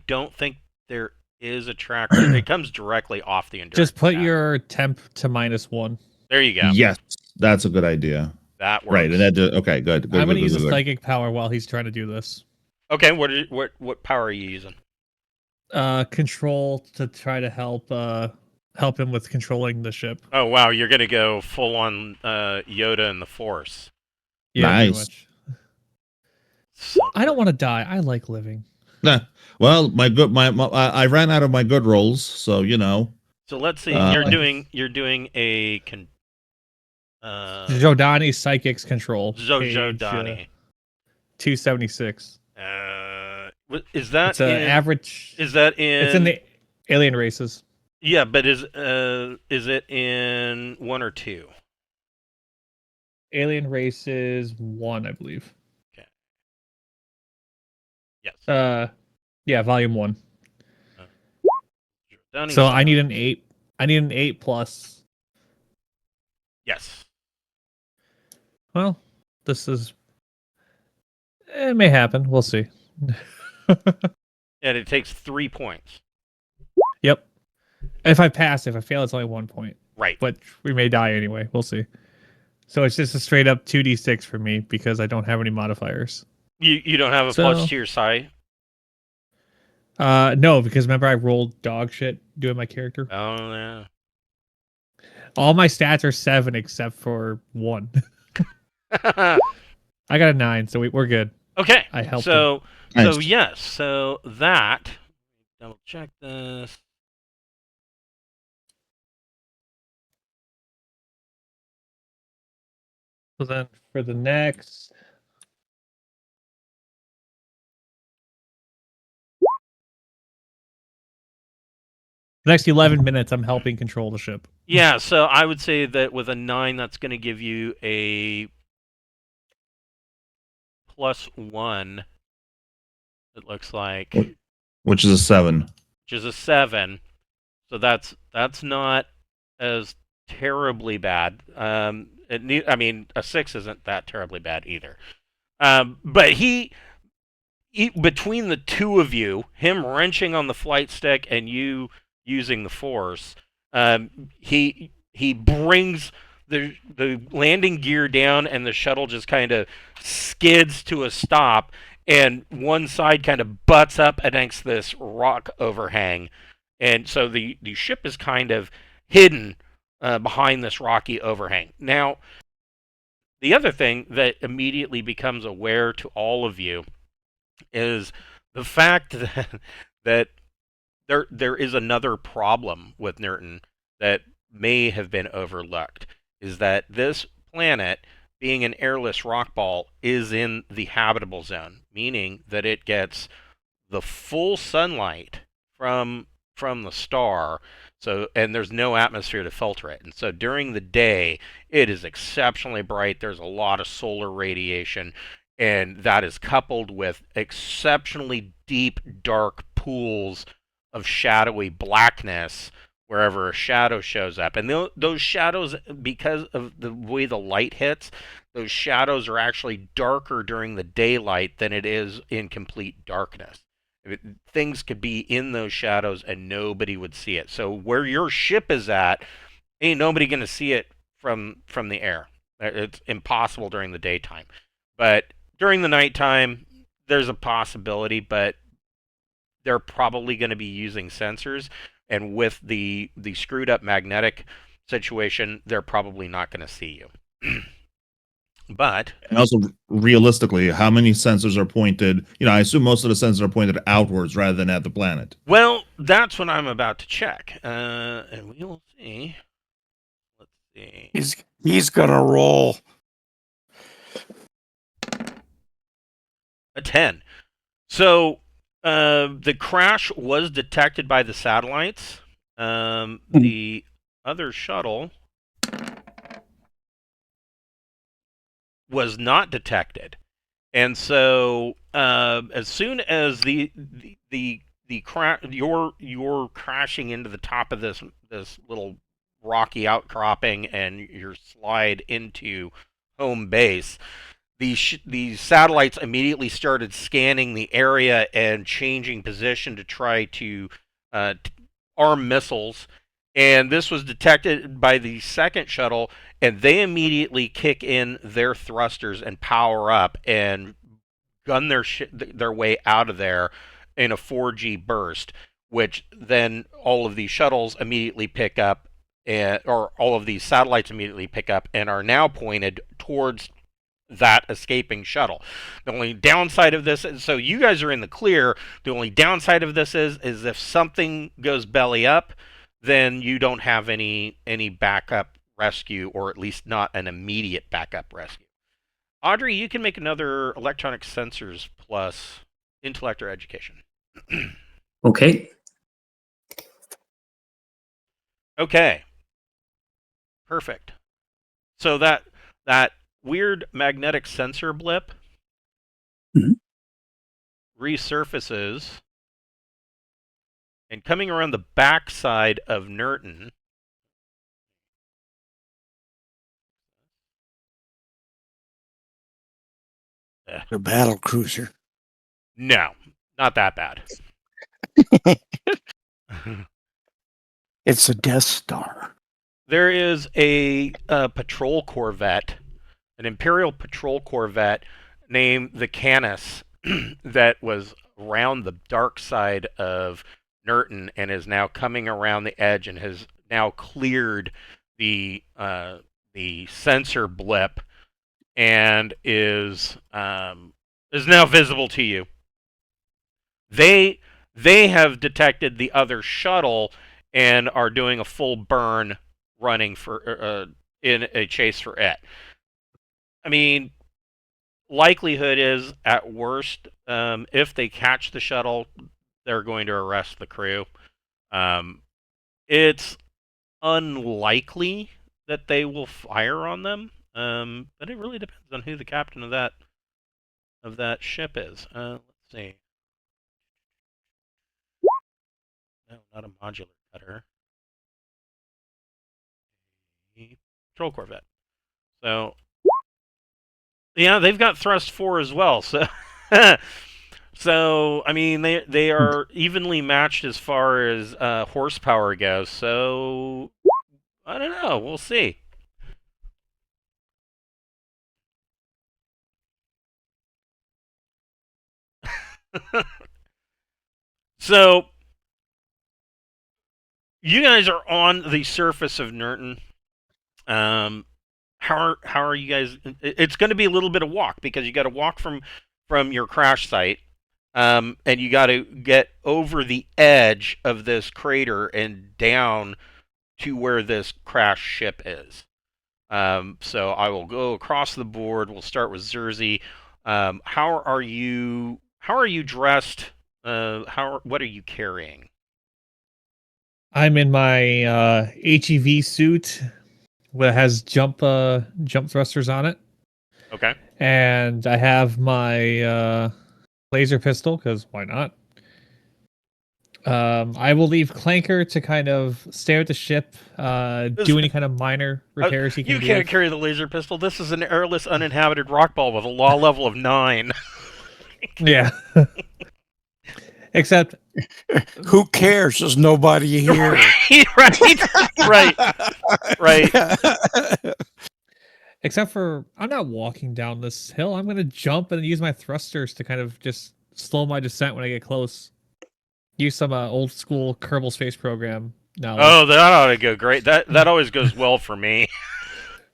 don't think there is a tracker. It comes directly off the endurance. Just put tab. your temp to -1. There you go. Yes, that's a good idea. That works. Right, and that okay, good. I'm gonna good, use good, a good. psychic power while he's trying to do this. Okay, what power are you using? Control to try to help him with controlling the ship. Oh wow, you're gonna go full on Yoda and the Force. Yeah, pretty Nice. much. I don't want to die. I like living. Nah. Well, I ran out of my good rolls, so you know. So let's see. You're doing a Jodani Psychics Control. Zojodani. 276. Is that It's an average. Is that in? It's in the alien races. Yeah, but is it in 1 or 2? Alien races 1, I believe. Okay. Yes. Yeah, volume 1. Jordani So is- I need an 8. I need an 8 plus. Yes. Well, this is. It may happen. We'll see. And it takes 3 points. Yep. If I pass, if I fail, it's only 1 point. Right. But we may die anyway. We'll see. So it's just a straight up 2d6 for me because I don't have any modifiers. You don't have a plus to your psi? No, because remember I rolled dog shit doing my character. Oh yeah. All my stats are 7 except for 1. I got a 9, so we're good. Okay. I helped So Nice. yes. So that. Double check this. So then for the next. The next 11 minutes, I'm helping control the ship. Yeah. So I would say that with a 9, that's going to give you a +1. It looks like, Which is a 7. which is a 7. So that's not as terribly bad. I mean, a 6 isn't that terribly bad either. But he between the two of you, him wrenching on the flight stick and you using the Force, he brings the landing gear down, and the shuttle just kind of skids to a stop, and one side kind of butts up against this rock overhang, and so the ship is kind of hidden behind this rocky overhang. Now, the other thing that immediately becomes aware to all of you is the fact that there is another problem with Nirton that may have been overlooked. is that this planet, being an airless rock ball, is in the habitable zone, meaning that it gets the full sunlight from the star. So, and there's no atmosphere to filter it. And so during the day, it is exceptionally bright. There's a lot of solar radiation, and that is coupled with exceptionally deep, dark pools of shadowy blackness wherever a shadow shows up. And those shadows, because of the way the light hits, those shadows are actually darker during the daylight than it is in complete darkness. Things could be in those shadows and nobody would see it. So where your ship is at, ain't nobody going to see it from the air. It's impossible during the daytime. But during the nighttime, there's a possibility, but they're probably going to be using sensors. And with the screwed up magnetic situation, they're probably not going to see you. But And also, realistically, how many sensors are pointed? I assume most of the sensors are pointed outwards rather than at the planet. well, that's what I'm about to check, and we will see. Let's see. He's gonna roll. A 10. So the crash was detected by the satellites. The other shuttle was not detected, and so as soon as you're crashing into the top of this little rocky outcropping and your slide into home base, these satellites immediately started scanning the area and changing position to try to arm missiles. And this was detected by the second shuttle, and they immediately kick in their thrusters and power up and gun their way out of there in a 4G burst, which then all of these shuttles immediately pick up, or all of these satellites immediately pick up and are now pointed towards that escaping shuttle. The only downside of this is, so you guys are in the clear. The only downside of this is if something goes belly up, then you don't have any backup rescue, or at least not an immediate backup rescue. Audrey, you can make another electronic sensors plus intellect or education. Okay. Okay. Perfect. So that weird magnetic sensor blip Mhm. resurfaces, and coming around the backside of Nirton, The battle cruiser. no, not that bad. It's a Death Star. There is a patrol corvette, an Imperial patrol corvette named the Canis that was around the dark side of Nirton and is now coming around the edge and has now cleared the sensor blip and is now visible to you. They have detected the other shuttle and are doing a full burn, running for in a chase for it. I mean, likelihood is, at worst, if they catch the shuttle, they're going to arrest the crew. It's unlikely that they will fire on them, but it really depends on who the captain of that ship is. Let's see. No, not a modular cutter. A patrol corvette. So, yeah, they've got thrust 4 as well. So, so I mean, they are evenly matched as far as horsepower goes. So, I don't know. We'll see. So, you guys are on the surface of Nirton. How are you guys? It's going to be a little bit of walk, because you got to walk from your crash site, and you got to get over the edge of this crater and down to where this crash ship is. So I will go across the board. We'll start with Zerzy. How are you? How are you dressed? What are you carrying? I'm in my HEV suit that has jump thrusters on it, Okay. and I have my laser pistol because why not? I will leave Clanker to kind of stare at the ship, do any kind of minor repairs he can You do. can't carry the laser pistol. This is an airless, uninhabited rock ball with a law level of 9. Yeah. Except Who cares? There's nobody here. right. except for I'm not walking down this hill. I'm gonna jump and use my thrusters to kind of just slow my descent when I get close. Use some old school Kerbal Space Program knowledge. Oh, that ought to go great. That always goes well for me.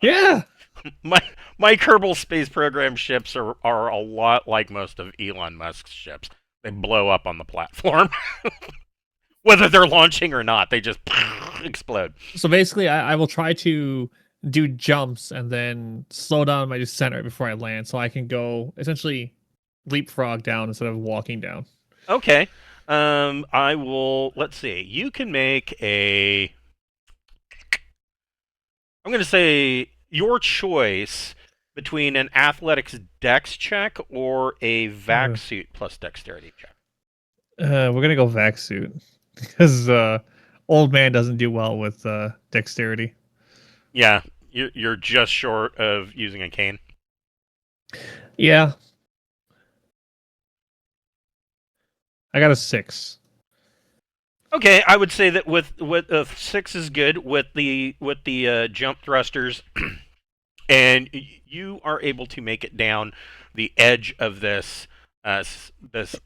Yeah. My Kerbal Space Program ships are a lot like most of Elon Musk's ships. They blow up on the platform. Whether they're launching or not, they just explode. So basically, I will try to do jumps and then slow down my descent right before I land, so I can go essentially leapfrog down instead of walking down. Okay. I will. Let's see. You can make a. I'm going to say your choice between an athletics dex check or a vac suit plus dexterity check. We're gonna go vac suit because old man doesn't do well with dexterity. Yeah, you're just short of using a cane. Yeah, I got a 6. Okay, I would say that with 6 is good with the jump thrusters, and you are able to make it down the edge of this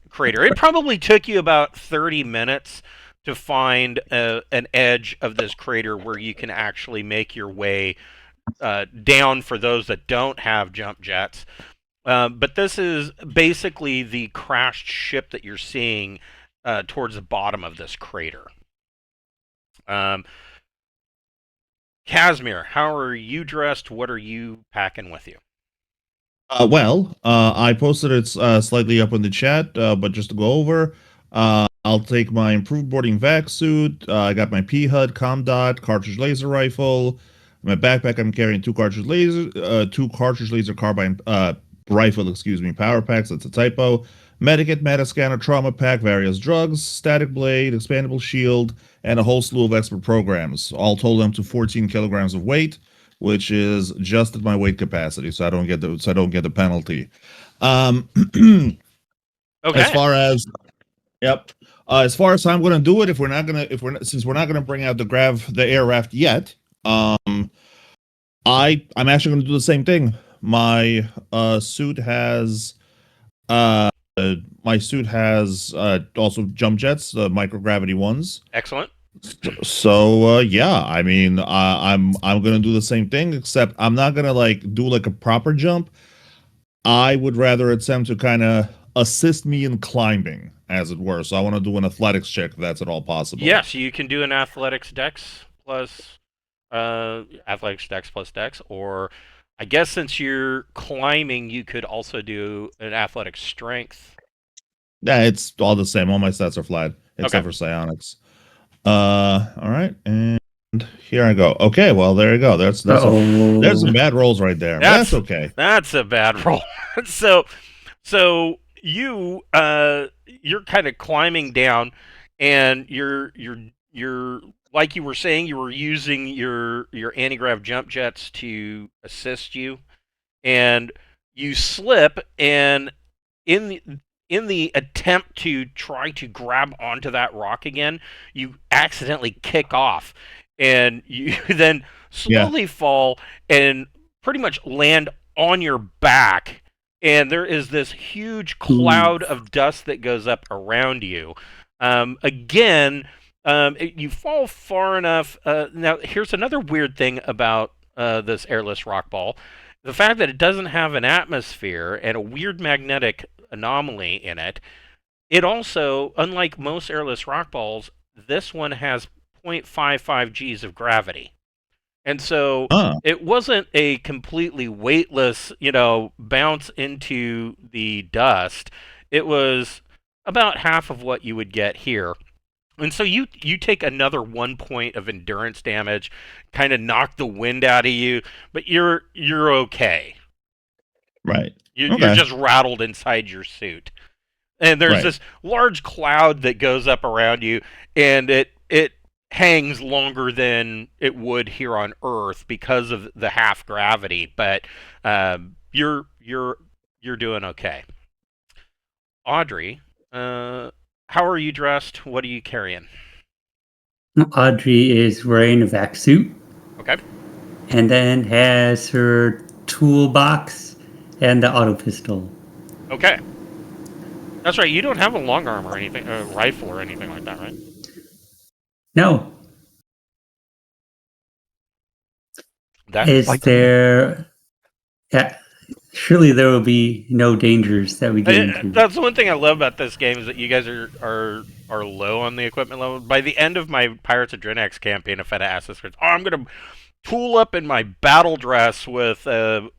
crater. It probably took you about 30 minutes to find an edge of this crater where you can actually make your way down for those that don't have jump jets. But this is basically the crashed ship that you're seeing towards the bottom of this crater. Casimir, how are you dressed? What are you packing with you? I posted it slightly up in the chat, but just to go over, I'll take my improved boarding vac suit. I got my P-HUD, ComDot, cartridge laser rifle. My backpack, I'm carrying two cartridge laser carbine rifle, power packs. That's a typo. Medikit, Metascanner, trauma pack, various drugs, static blade, expandable shield, and a whole slew of expert programs. All totaled up to 14 kilograms of weight, which is just at my weight capacity, so I don't get the penalty. Okay. As far as as far as how I'm going to do it, since we're not gonna bring out the air raft yet, I'm actually going to do the same thing. My suit has also jump jets, microgravity ones. Excellent. So yeah, I mean, I'm gonna do the same thing, except I'm not gonna do a proper jump. I would rather attempt to kind of assist me in climbing, as it were. So I want to do an athletics check if that's at all possible. Yes, you can do an athletics dex plus dex, or I guess since you're climbing, you could also do an athletics strength. Yeah, it's all the same. All my stats are flat except for psionics. All right, and here I go. Okay, well there you go. There's some bad rolls right there. That's okay. That's a bad roll. so you're kind of climbing down, and you're like you were saying, you were using your anti-grav jump jets to assist you, and you slip, and in the attempt to try to grab onto that rock again, you accidentally kick off, and you then slowly fall and pretty much land on your back, and there is this huge cloud of dust that goes up around you. You fall far enough. Now, here's another weird thing about this airless rock ball. The fact that it doesn't have an atmosphere and a weird magnetic anomaly in it. It also, unlike most airless rock balls, this one has 0.55 Gs of gravity. And so Huh. it wasn't a completely weightless, bounce into the dust. It was about half of what you would get here. And so you take another 1 point of endurance damage, kind of knock the wind out of you, but you're okay. Right. You're Okay. just rattled inside your suit. And there's Right. this large cloud that goes up around you, and it hangs longer than it would here on Earth because of the half gravity. But you're doing okay. Audrey, how are you dressed? What are you carrying? Audrey is wearing a vac suit Okay. and then has her toolbox and the auto pistol. Okay. That's right. You don't have a long arm or anything, a rifle or anything like that, right? No. That Is Like- there... Yeah, surely there will be no dangers that we get into. That's the one thing I love about this game is that you guys are low on the equipment level. By the end of my Pirates of Drenax campaign, if I'd asked this, I'm gonna tool up in my battle dress with a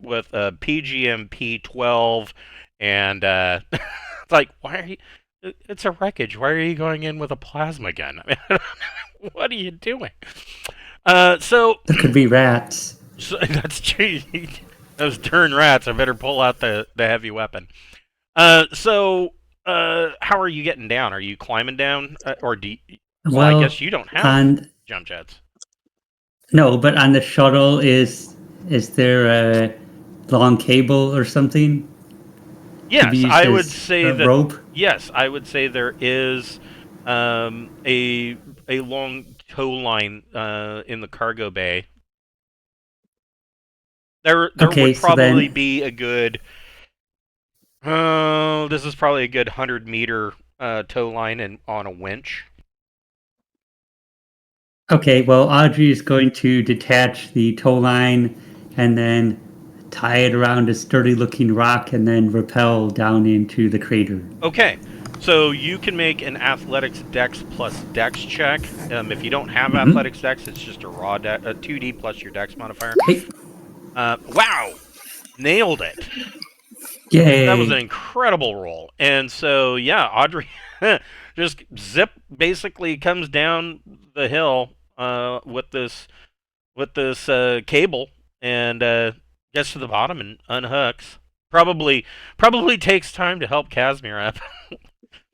PGMP 12, and it's like, why are you? It's a wreckage. Why are you going in with a plasma gun? I mean, what are you doing? So There could be rats. that's true. Those darn rats. I better pull out the heavy weapon. So how are you getting down? Are you climbing down, or do you, well, I guess you don't have on jump jets. no, but on the shuttle is there a long cable or something? Yes, be used I would as say a that. rope? Yes, I would say there is a long tow line in the cargo bay. There Okay, would so probably then- be a good. Oh, this is probably a good 100-meter tow line on a winch. Okay, well, Audrey is going to detach the tow line and then tie it around a sturdy-looking rock and then rappel down into the crater. Okay, so you can make an athletics dex plus dex check. If you don't have athletics dex, it's just a raw 2d plus your dex modifier. Hey, Wow, nailed it. yay! That was an incredible roll. And so, yeah, Audrey just basically comes down the hill with this cable and gets to the bottom and unhooks. Probably takes time to help Casimir up.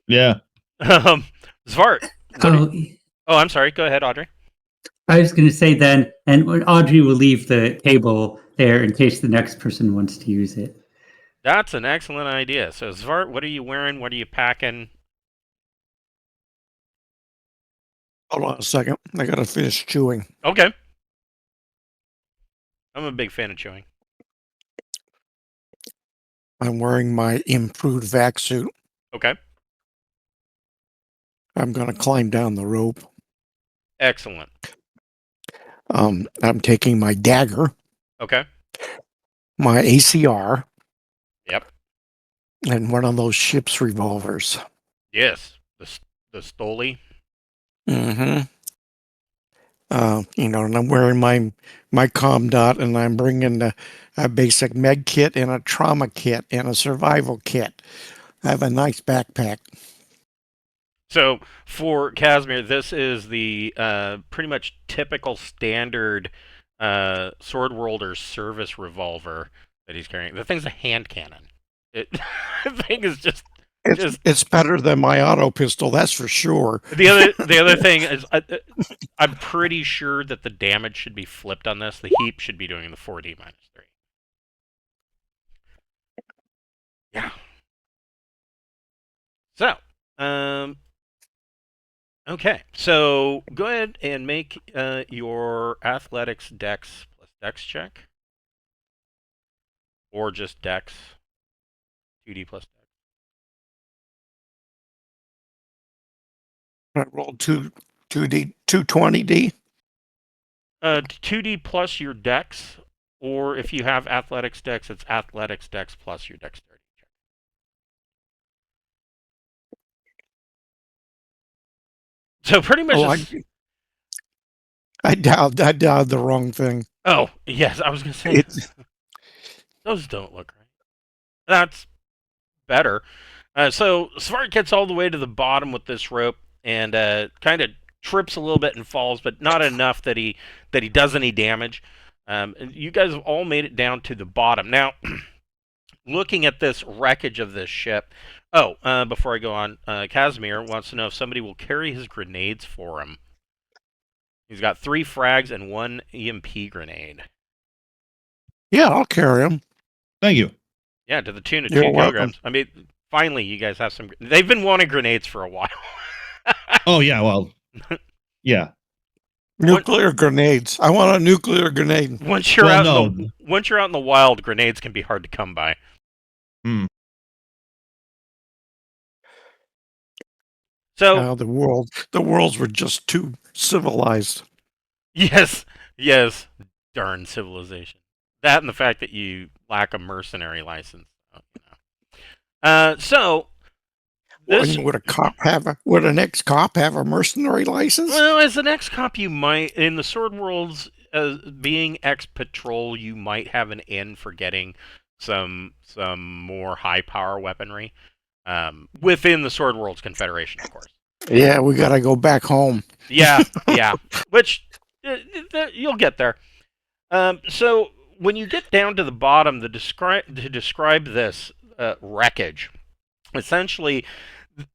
Yeah. Zvart. Oh, I'm sorry. Go ahead, Audrey. I was going to say then, and Audrey will leave the cable there in case the next person wants to use it. That's an excellent idea. So, Zvart, what are you wearing? What are you packing? Hold on a second. I gotta finish chewing. Okay. I'm a big fan of chewing. I'm wearing my improved vac suit. Okay. I'm gonna climb down the rope. Excellent. I'm taking my dagger, Okay. my ACR, Yep. and one of those ship's revolvers. Yes. The Stoli. Mm-hmm. And I'm wearing my com dot, and I'm bringing a basic med kit and a trauma kit and a survival kit. I have a nice backpack. So for Casimir, this is the pretty much typical standard sword wielder service revolver that he's carrying. The thing's a hand cannon. The thing is just It's better than my auto pistol, that's for sure. the other thing is I'm pretty sure that the damage should be flipped on this. The heap should be doing the 4d minus 3. Yeah. So, okay. So go ahead and make your athletics dex plus dex check, or just dex 2d plus dex. I rolled 220D. 2d plus your dex, or if you have athletics dex, it's athletics dex plus your dexterity check. So pretty much, I dialed the wrong thing. Oh, yes, I was going to say, It's those don't look right. That's better. So Svart gets all the way to the bottom with this rope and kind of trips a little bit and falls, but not enough that he does any damage. You guys have all made it down to the bottom. Now, looking at this wreckage of this ship. Oh, before I go on, Casimir wants to know if somebody will carry his grenades for him. He's got 3 frags and 1 EMP grenade. yeah, I'll carry them. Thank you. Yeah, to the tune of You're 2 welcome. kilograms. I mean, finally, you guys have some. They've been wanting grenades for a while. Oh yeah, well, yeah. Nuclear grenades. I want a nuclear grenade. Once you're Well, out, no. once you're out in the wild, grenades can be hard to come by. Hmm. So The worlds were just too civilized. yes, yes, darn civilization. That and the fact that you lack a mercenary license. So this. Would an ex-cop have a mercenary license? Well, as an ex-cop, you might, in the Sword Worlds, being ex-patrol, you might have an in for getting some more high-power weaponry within the Sword Worlds Confederation, of course. Yeah, we gotta go back home. Yeah, yeah. Which you'll get there. So when you get down to the bottom, to describe this wreckage, essentially,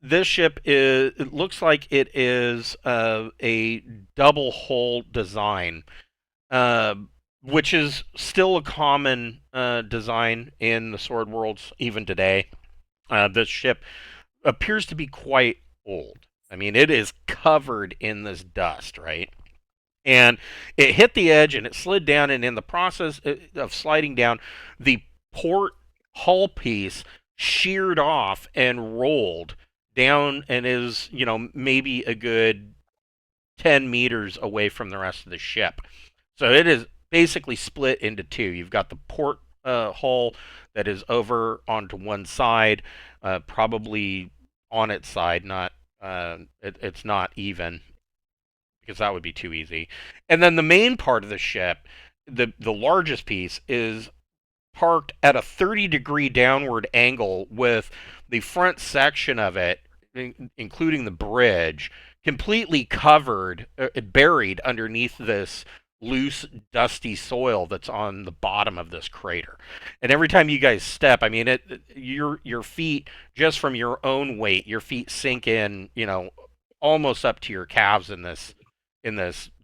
this ship is. It looks like it is a double hull design, which is still a common design in the Sword Worlds even today. This ship appears to be quite old. I mean, it is covered in this dust, right? And it hit the edge and it slid down, and in the process of sliding down, the port hull piece sheared off and rolled down and is, maybe a good 10 meters away from the rest of the ship. So it is basically split into 2. You've got the port hull that is over onto one side, probably on its side, not it's not even, because that would be too easy. And then the main part of the ship, the largest piece, is parked at a 30-degree downward angle with the front section of it, including the bridge, completely covered, buried underneath this loose, dusty soil that's on the bottom of this crater. And every time you guys step, I mean, your feet, just from your own weight, your feet sink in, almost up to your calves in this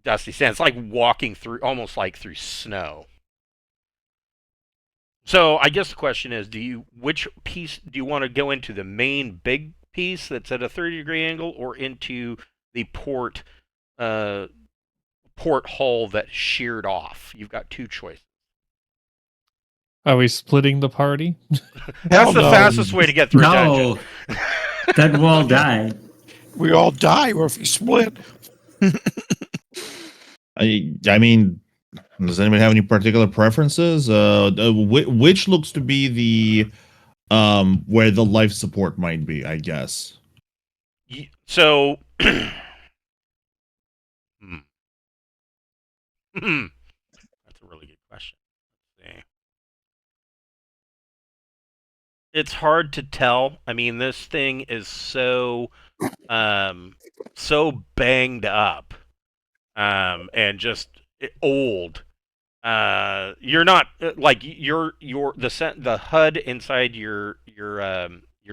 dusty sand. It's like walking through, almost like through snow. So I guess the question is, which piece do you want to go into? The main big piece that's at a 30-degree angle, or into the port hull that sheared off? You've got 2 choices. Are we splitting the party? That's the fastest way to get through a No, dungeon. then we'll all die. We all die if we split. I mean, does anybody have any particular preferences? Which looks to be the where the life support might be, I guess. So, that's a really good question. Let's see. It's hard to tell. I mean, this thing is so banged up, and just old. You're not like the HUD inside your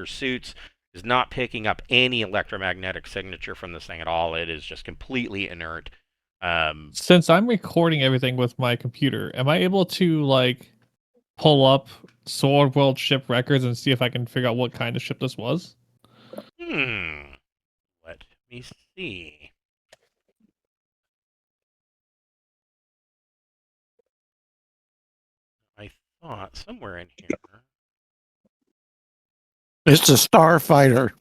suits is not picking up any electromagnetic signature from this thing at all. It is just completely inert. Since I'm recording everything with my computer, am I able to pull up Sword World ship records and see if I can figure out what kind of ship this was? Let me see. I thought somewhere in here. It's a starfighter.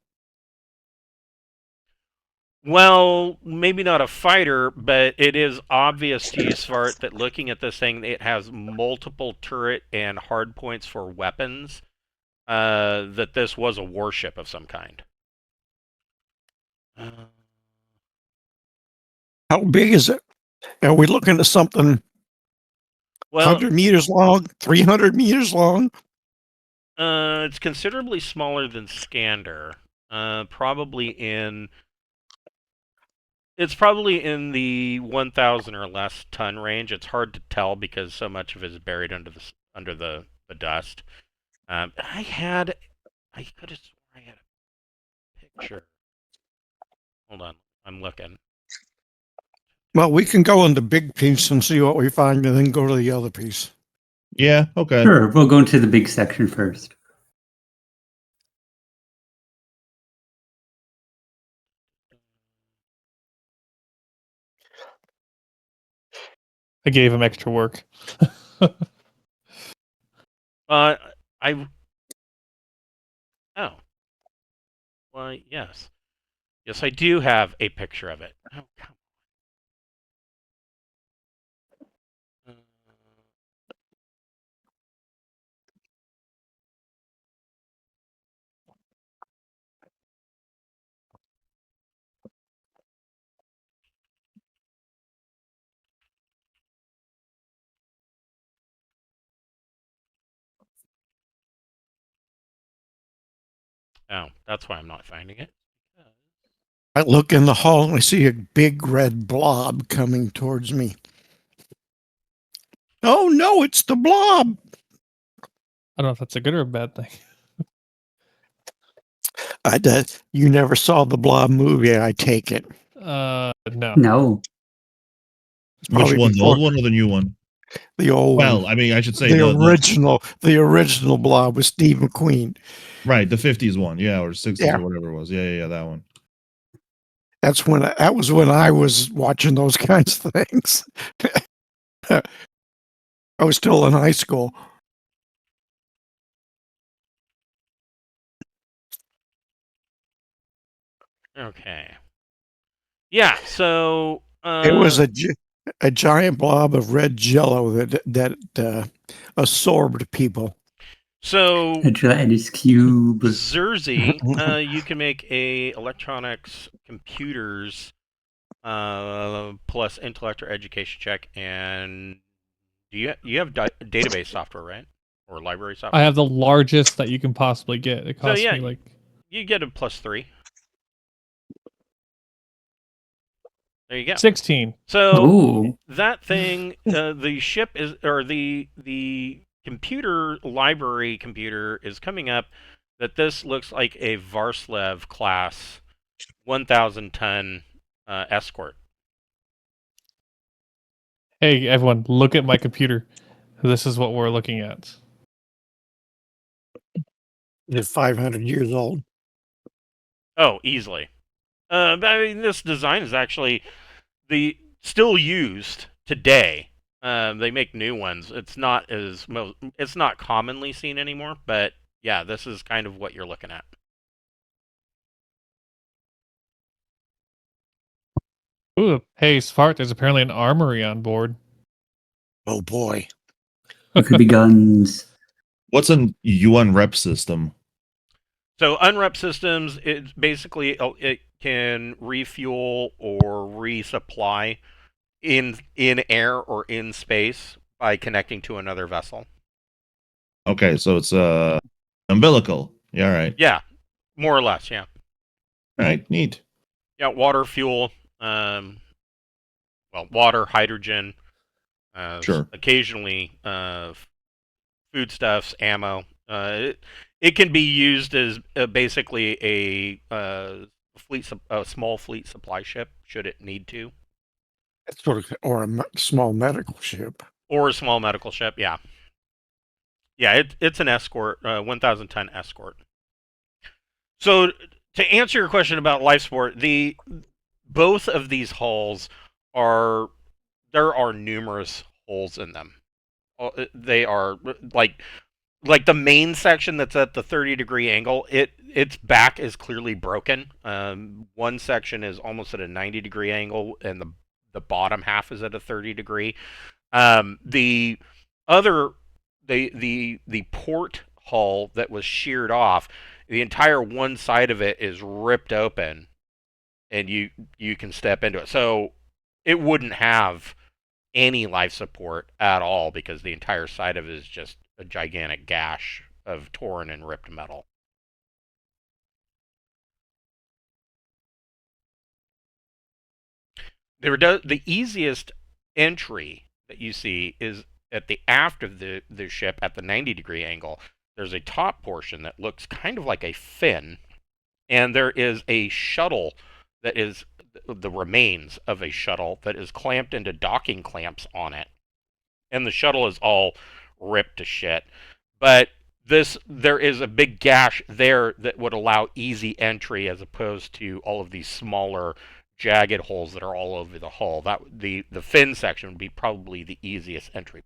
Well, maybe not a fighter, but it is obvious to you, Svart, that looking at this thing, it has multiple turret and hard points for weapons, that this was a warship of some kind. How big is it? Are we looking at something Well, 100 meters long, 300 meters long? it's considerably smaller than Skander. Probably in It's probably in the 1,000 or less ton range. It's hard to tell because so much of it is buried under the dust. I could have sworn I had a picture. Hold on, I'm looking. Well, we can go on the big piece and see what we find and then go to the other piece. Yeah, okay. Sure, we'll go into the big section first. I gave him extra work. I Oh. Well, yes. Yes, I do have a picture of it. Oh, come on. Oh, that's why I'm not finding it. I look in the hall and I see a big red blob coming towards me. Oh no, it's the blob. I don't know if that's a good or a bad thing. You never saw the blob movie, I take it. No. No. Which Probably one? The before- old one or the new one? The old Well, one. I mean, I should say The original blob with Steve McQueen. right, the 50s one, yeah, or 60s Yeah. or whatever it was. Yeah, that one. That was when I was watching those kinds of things. I was still in high school. Okay. Yeah, so It was a giant blob of red jello that absorbed people. so A gelatinous cube. Zerzy, you can make a electronics computers plus intellect or education check, and you have database software, right? Or library software? I have the largest that you can possibly get. It costs yeah, me like You get a +3. There you go. 16. So Ooh. that thing, the ship is, or the computer library computer is coming up. That this looks like a Varslev class 1,000 ton escort. Hey, everyone, look at my computer. This is what we're looking at. It's 500 years old. Oh, easily. But I mean, this design is actually still used today. They make new ones. It's not commonly seen anymore, but yeah, this is kind of what you're looking at. Ooh, hey, Svart, there's apparently an armory on board. Oh boy. It could be guns. What's a UN rep system? So unrep systems, it's basically it can refuel or resupply in air or in space by connecting to another vessel. Okay, so it's umbilical. Yeah, all right. Yeah, more or less. Yeah. All right, neat. Yeah, water, fuel. Water, hydrogen. Sure. Occasionally, foodstuffs, ammo. It can be used as basically a small fleet supply ship should it need to, It's or a small medical ship. or a small medical ship. Yeah, it's an escort, 1,000 ton escort. So to answer your question about life support, both of these hulls there are numerous holes in them. They are like the main section that's at the 30-degree angle, its back is clearly broken. One section is almost at a 90-degree angle, and the bottom half is at a 30-degree. The other, the port hull that was sheared off, the entire one side of it is ripped open, and you can step into it. So it wouldn't have any life support at all because the entire side of it is just a gigantic gash of torn and ripped metal. The easiest entry that you see is at the aft of the ship at the 90-degree angle. There's a top portion that looks kind of like a fin, and there is a shuttle that is the remains of a shuttle that is clamped into docking clamps on it. And the shuttle is all ripped to shit. But there is a big gash there that would allow easy entry as opposed to all of these smaller jagged holes that are all over the hull. The fin section would be probably the easiest entry.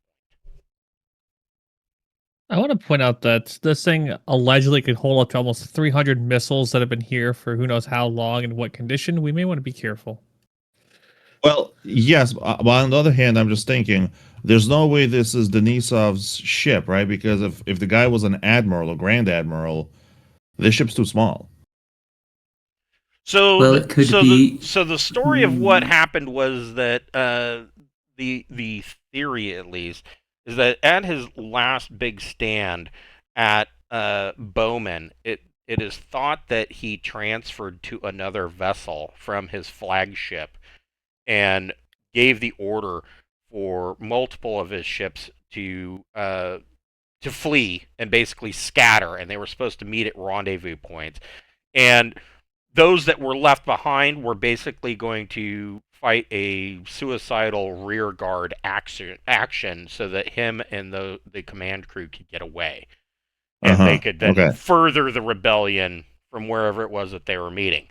I want to point out that this thing allegedly could hold up to almost 300 missiles that have been here for who knows how long and what condition. We may want to be careful. Well, yes, but on the other hand, I'm just thinking there's no way this is Denisov's ship, right? Because if the guy was an admiral or grand admiral, this ship's too small. So, Well, it could be. So the story of what happened was that the theory, at least, is that at his last big stand at Bowman, it is thought that he transferred to another vessel from his flagship and gave the order for multiple of his ships to flee and basically scatter, and they were supposed to meet at rendezvous points. And those that were left behind were basically going to fight a suicidal rear guard action so that him and the command crew could get away. And they could then further the rebellion from wherever it was that they were meeting.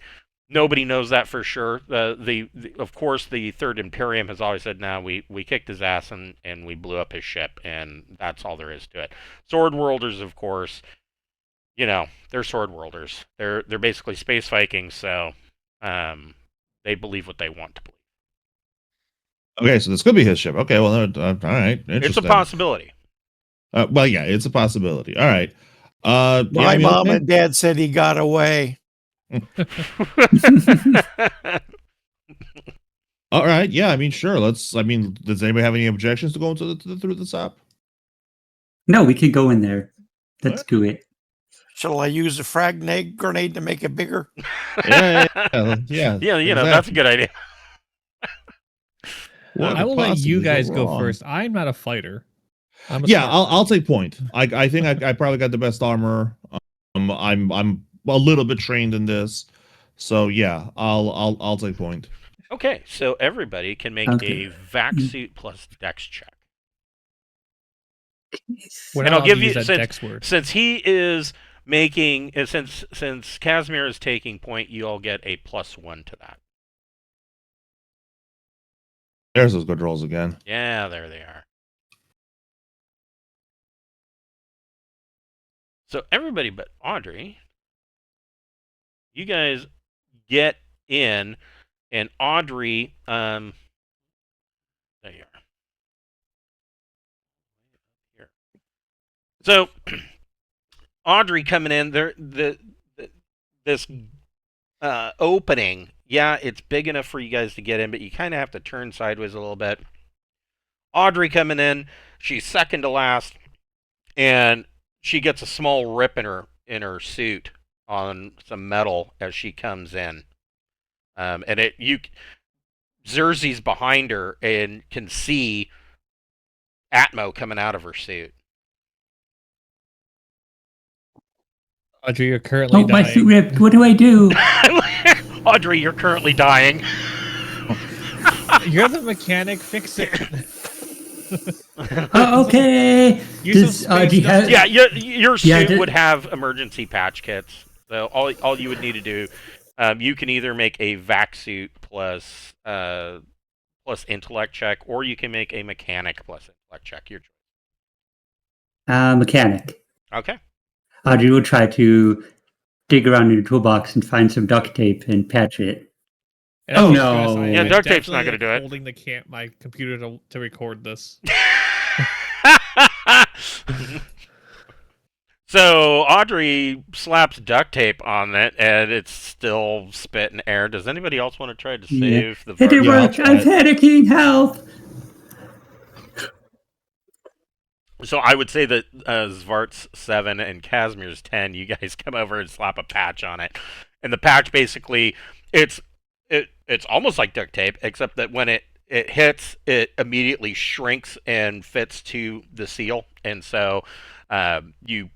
Nobody knows that for sure. Of course, the Third Imperium has always said, "No, we kicked his ass and we blew up his ship, and that's all there is to it." Sword Worlders, of course, they're Sword Worlders. They're basically space Vikings, so they believe what they want to believe. Okay, so this could be his ship. Okay, well, all right. It's a possibility. Well, yeah, it's a possibility. All right. My mom and dad said he got away. All right. Yeah, I mean, sure. Does anybody have any objections to going through the top? No, we can go in there. Let's do it. Shall I use a frag grenade to make it bigger? Yeah. Yeah, that's a good idea. Well, I will let you guys go first. I'm not a fighter. I'll take point. I think I probably got the best armor. I'm a little bit trained in this, so yeah, I'll take point. Okay, so everybody can make a vac suit plus dex check. And I'll give you since he is making since Casimir is taking point, you all get a +1 to that. There's those good rolls again. Yeah, there they are. So everybody but Audrey, you guys get in, and Audrey, there you are. Here. So Audrey coming in there, this opening. Yeah, it's big enough for you guys to get in, but you kind of have to turn sideways a little bit. Audrey coming in, she's second to last, and she gets a small rip in her suit on some metal as she comes in, and Xerxes behind her and can see Atmo coming out of her suit. Audrey, you're currently dying. My suit ripped. What do I do? Audrey, you're currently dying. You're the mechanic. Fix it. Okay. Your suit would have emergency patch kits. So all you would need to do, you can either make a vac suit plus intellect check, or you can make a mechanic plus intellect check. Your choice. Mechanic. Okay. Audrey will try to dig around in your toolbox and find some duct tape and patch it. And no! Yeah, duct tape's not going to do it. Holding my computer to So Audrey slaps duct tape on it, and it's still spitting air. Does anybody else want to try to Yeah. save the It didn't Yeah, I'll work. try I'm it. panicking. Help. So I would say that Zvart's 7 and Casimir's 10, you guys come over and slap a patch on it. And the patch basically, it's almost like duct tape, except that when it hits, it immediately shrinks and fits to the seal. And so you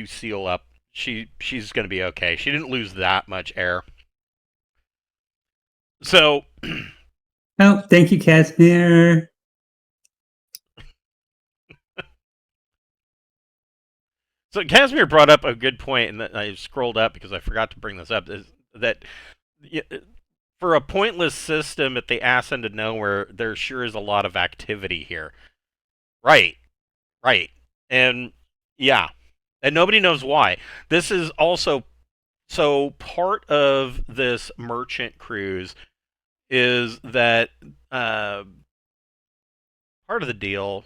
seal up. She's going to be okay. She didn't lose that much air. So Oh, thank you, Casimir. So Casimir brought up a good point, and I scrolled up because I forgot to bring this up. Is that for a pointless system at the ass end of nowhere, there sure is a lot of activity here. Right, right, and yeah, and nobody knows why. This is also so part of this merchant cruise is that part of the deal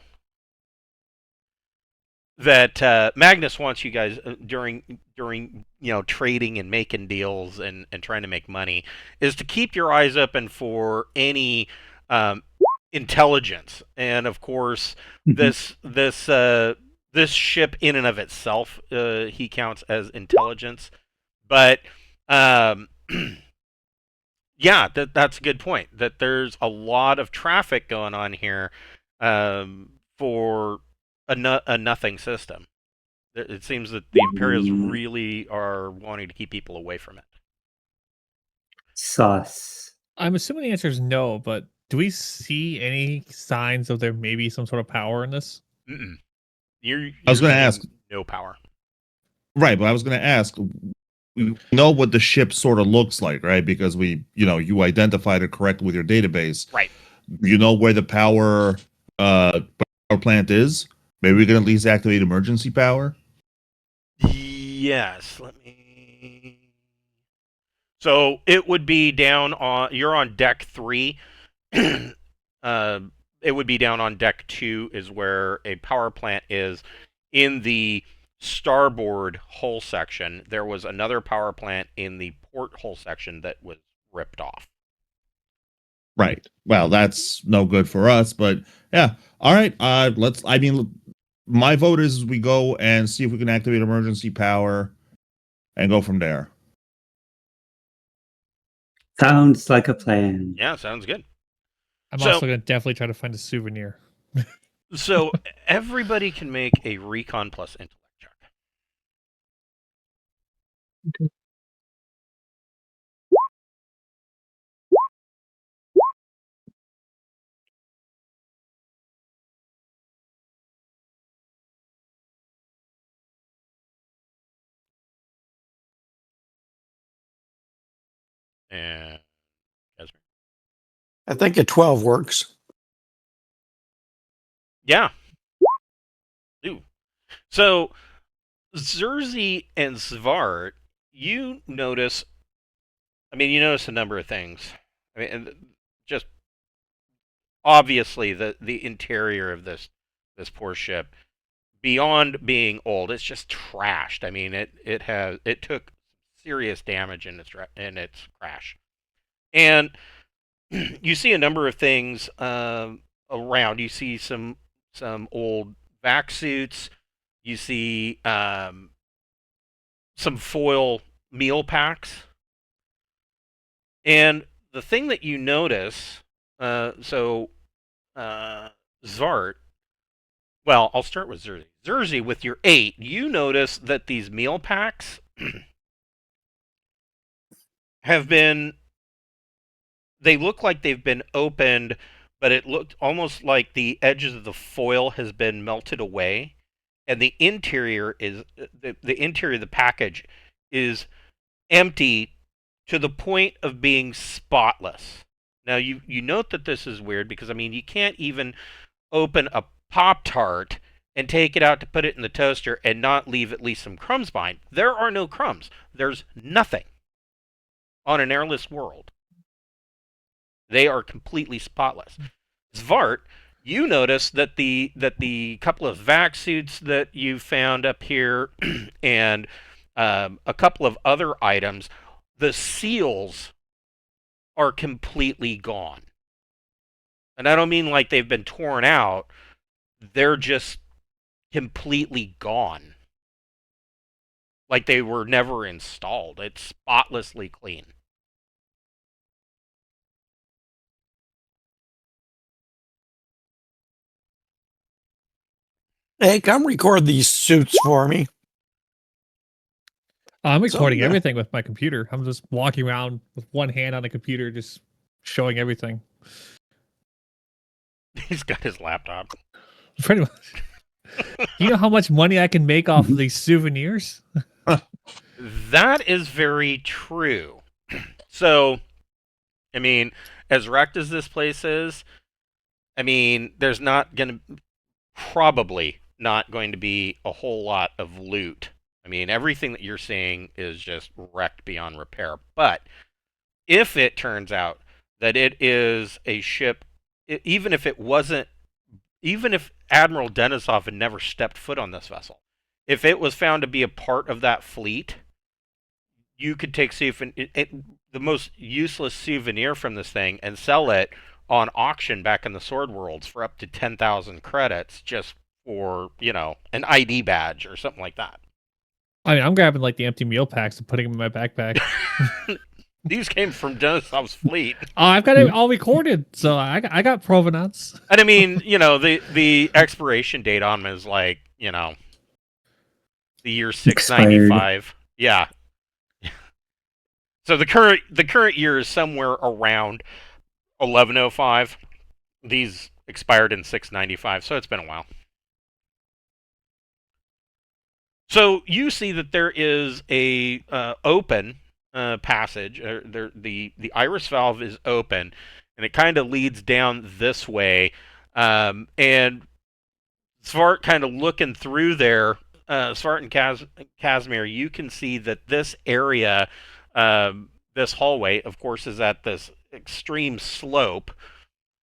that Magnus wants you guys during trading and making deals and trying to make money is to keep your eyes open for any intelligence, and of course this ship in and of itself he counts as intelligence, but yeah, that's a good point. That there's a lot of traffic going on here for a nothing system. It seems that the Imperials really are wanting to keep people away from it. Sauce. I'm assuming the answer is no, but do we see any signs of there may be some sort of power in this? Mm-mm. I was going to getting ask. No power. Right, but I was going to ask. We know what the ship sort of looks like, right? Because you identified it correctly with your database. Right. You know where the power plant is? Maybe we can at least activate emergency power. Yes. Let me. So it would be down on. You're on deck 3. It would be down on deck 2 is where a power plant is. In the starboard hull section, there was another power plant in the port hull section that was ripped off. Right. Well, that's no good for us, but yeah. All right. My vote is we go and see if we can activate emergency power and go from there. Sounds like a plan. Yeah, sounds good. I'm also going to definitely try to find a souvenir. So everybody can make a recon plus intellect check. Okay. And Casimir. I think a 12 works. Yeah. Ooh. So Zerzi and Svart, you notice a number of things. I mean, and just obviously the interior of this poor ship, beyond being old, it's just trashed. I mean, it took serious damage in its crash, and you see a number of things around. You see some old vac suits. You see some foil meal packs, and the thing that you notice. Zvart. Well, I'll start with Zerzi. Zerzi, with your 8, you notice that these meal packs have been. They look like they've been opened, but it looked almost like the edges of the foil has been melted away, and the interior is the interior of the package is empty to the point of being spotless. Now you note that this is weird because you can't even open a Pop-Tart and take it out to put it in the toaster and not leave at least some crumbs behind. There are no crumbs. There's nothing on an airless world. They are completely spotless. Zvart, You notice that the couple of vac suits that you found up here, and a couple of other items, the seals are completely gone. And I don't mean like they've been torn out; they're just completely gone. Like they were never installed. It's spotlessly clean. Hey, come record these suits for me. I'm recording Someday. everything with my computer. I'm just walking around with one hand on the computer, just showing everything. He's got his laptop. Pretty much. You know how much money I can make off of these souvenirs? That is very true. So, I mean, as wrecked as this place is, I mean, there's probably not going to be a whole lot of loot. I mean, everything that you're seeing is just wrecked beyond repair. But if it turns out that it is a ship, even if it wasn't, even if Admiral Denisov had never stepped foot on this vessel, if it was found to be a part of that fleet, you could take the most useless souvenir from this thing and sell it on auction back in the Sword Worlds for up to 10,000 credits just for, an ID badge or something like that. I mean, I'm grabbing like the empty meal packs and putting them in my backpack. These came from Denisov's fleet. Oh, I've got it all recorded, so I got provenance. And I mean, the expiration date on them is like, the year 695. Yeah. So the current year is somewhere around 1105. These expired in 695, so it's been a while. So you see that there is a open passage. The iris valve is open, and it kind of leads down this way. And Svart kind of looking through there, Svart and Casimir, you can see that this area, this hallway, of course, is at this extreme slope.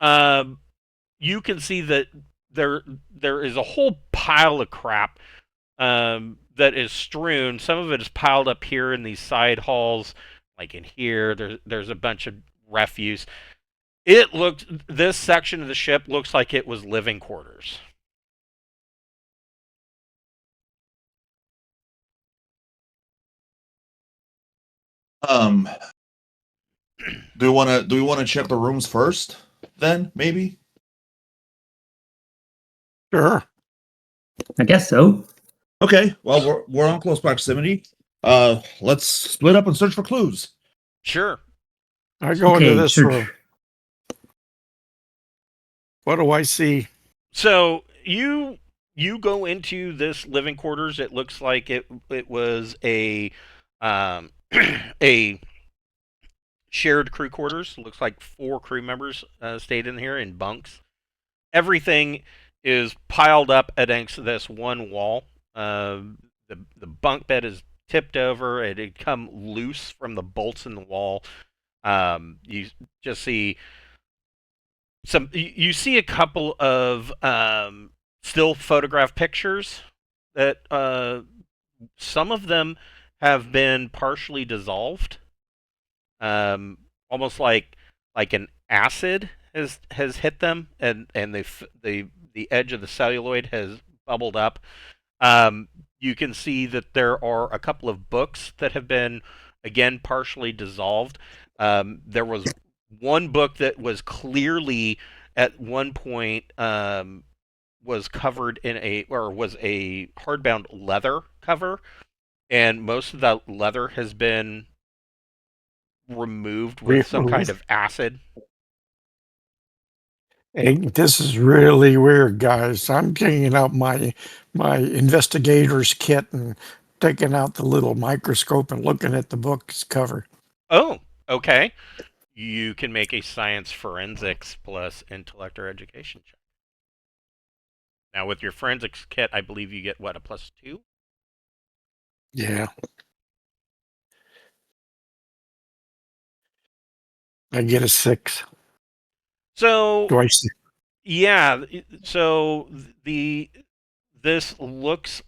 You can see that there is a whole pile of crap that is strewn. Some of it is piled up here in these side halls, like in here. There's a bunch of refuse. This section of the ship looks like it was living quarters. Do we want to check the rooms first? Then maybe. Sure. I guess so. Okay. Well, we're on close proximity. Let's split up and search for clues. Sure. I go Okay, into this search. room. What do I see? So you go into this living quarters. It looks like it was a a shared crew quarters. Looks like 4 crew members stayed in here in bunks. Everything is piled up against this one wall. The bunk bed is tipped over. It had come loose from the bolts in the wall. You just see you see a couple of still photograph pictures that some of them have been partially dissolved, almost like an acid has hit them, and the edge of the celluloid has bubbled up. You can see that there are a couple of books that have been again partially dissolved. There was one book that was clearly at one point was covered was a hardbound leather cover, and most of that leather has been removed with some kind of acid. Hey, this is really weird, guys. I'm taking out my investigator's kit and taking out the little microscope and looking at the book's cover. Oh, okay. You can make a science forensics plus intellect or education check. Now, with your forensics kit, I believe you get, what, a +2? Yeah. I get a 6. So, Do I see? Yeah. So the this looks.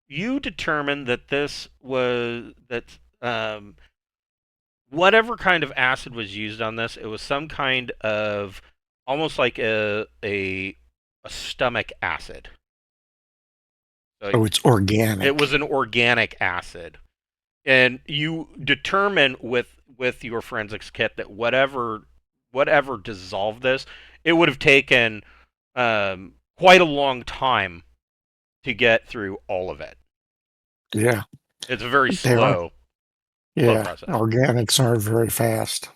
You determined that this was that whatever kind of acid was used on this, it was some kind of almost like a stomach acid. So Oh, it's it was organic. an organic acid, and you determine with your forensics kit that whatever dissolved this, it would have taken quite a long time to get through all of it. Yeah, It's a very they are. slow Yeah, process. organics aren't very fast.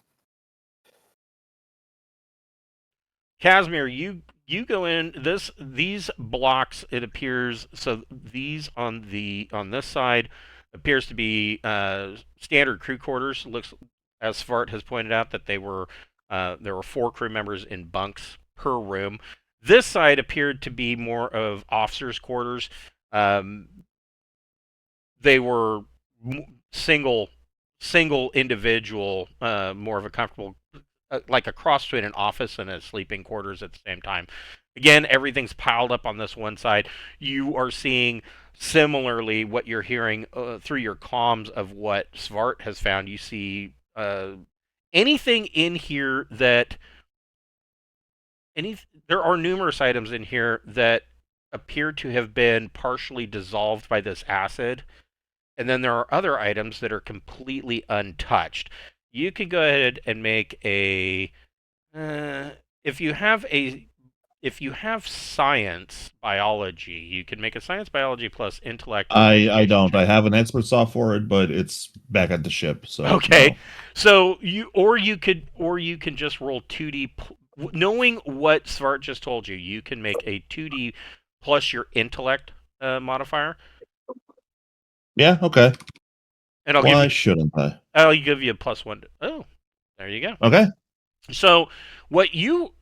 Casimir, you go in these blocks. It appears so these on this side appears to be standard crew quarters. Looks as Svart has pointed out that there were 4 crew members in bunks per room. This side appeared to be more of officers' quarters. Um, they were single individual, more of a comfortable, like a cross between an office and a sleeping quarters at the same time. Again, everything's piled up on this one side. You are seeing similarly what you're hearing through your comms of what Svart has found. You see anything in here that any there are numerous items in here that appear to have been partially dissolved by this acid, and then there are other items that are completely untouched. You can go ahead and make a uh, if you have a if you have science biology, you can make a science biology plus intellect I investigation don't. I check. have an expert soft for it, but it's back at the ship, so Okay, no. so you can just roll 2d. Knowing what Svart just told you, you can make a 2d plus your intellect modifier, Yeah, okay. and Why shouldn't I? I'll give you a +1. Oh, there you go. Okay. So what you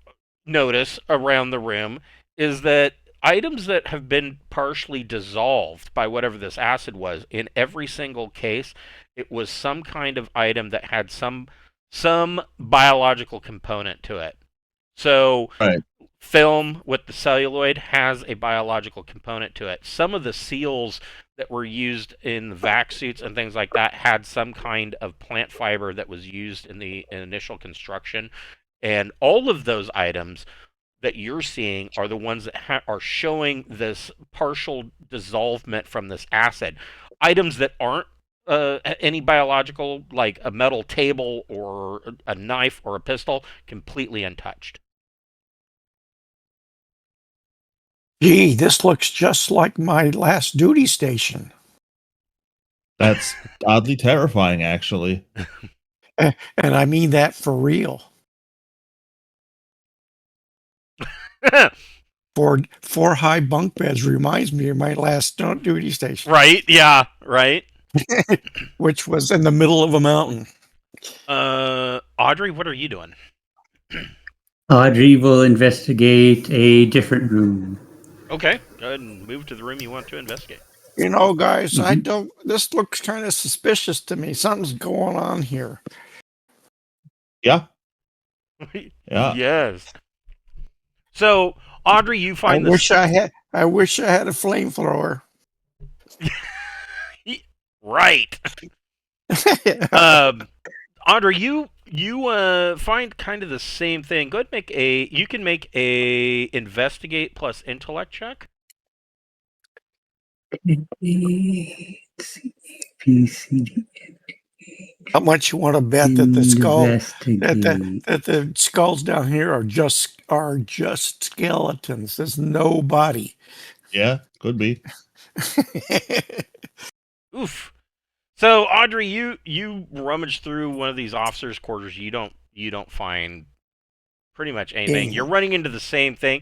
notice around the room is that items that have been partially dissolved by whatever this acid was, in every single case, it was some kind of item that had some biological component to it. So Right. film with the celluloid has a biological component to it. Some of the seals that were used in the vac suits and things like that had some kind of plant fiber that was used in the initial construction. And all of those items that you're seeing are the ones that are showing this partial dissolvement from this acid. Items that aren't any biological, like a metal table or a knife or a pistol, completely untouched. Gee, this looks just like my last duty station. That's oddly terrifying, actually. And I mean that for real. Four high bunk beds reminds me of my last duty station, Right? Yeah. Right. which was in the middle of a mountain. Audrey, what are you doing? Audrey will investigate a different room. Okay, go ahead and move to the room you want to investigate. You know, guys, I Mhm. don't. This looks kind of suspicious to me. Something's going on here. Yeah. Yeah. Yes. So, Audrey, you I find wish this. I had. I wish I had a flamethrower. Right. Audrey, you find kind of the same thing. Go ahead and make a. You can make a investigate plus intellect check. How much you want to bet that the skull Investigate. that the skulls down here are just skeletons? There's no body. Yeah, could be. Oof. So, Audrey, you rummage through one of these officers' quarters. You don't find pretty much anything. You're running into the same thing.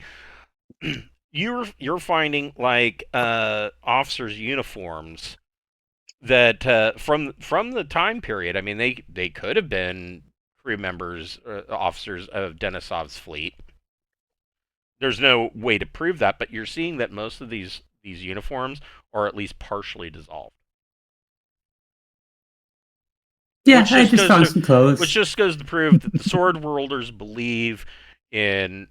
You're finding like officers' uniforms that from the time period. I mean, they could have been crew members, officers of Denisov's fleet. There's no way to prove that, but you're seeing that most of these uniforms are at least partially dissolved. Yeah, Which I just just goes found to some clothes. which just goes to prove that the sword worlders believe in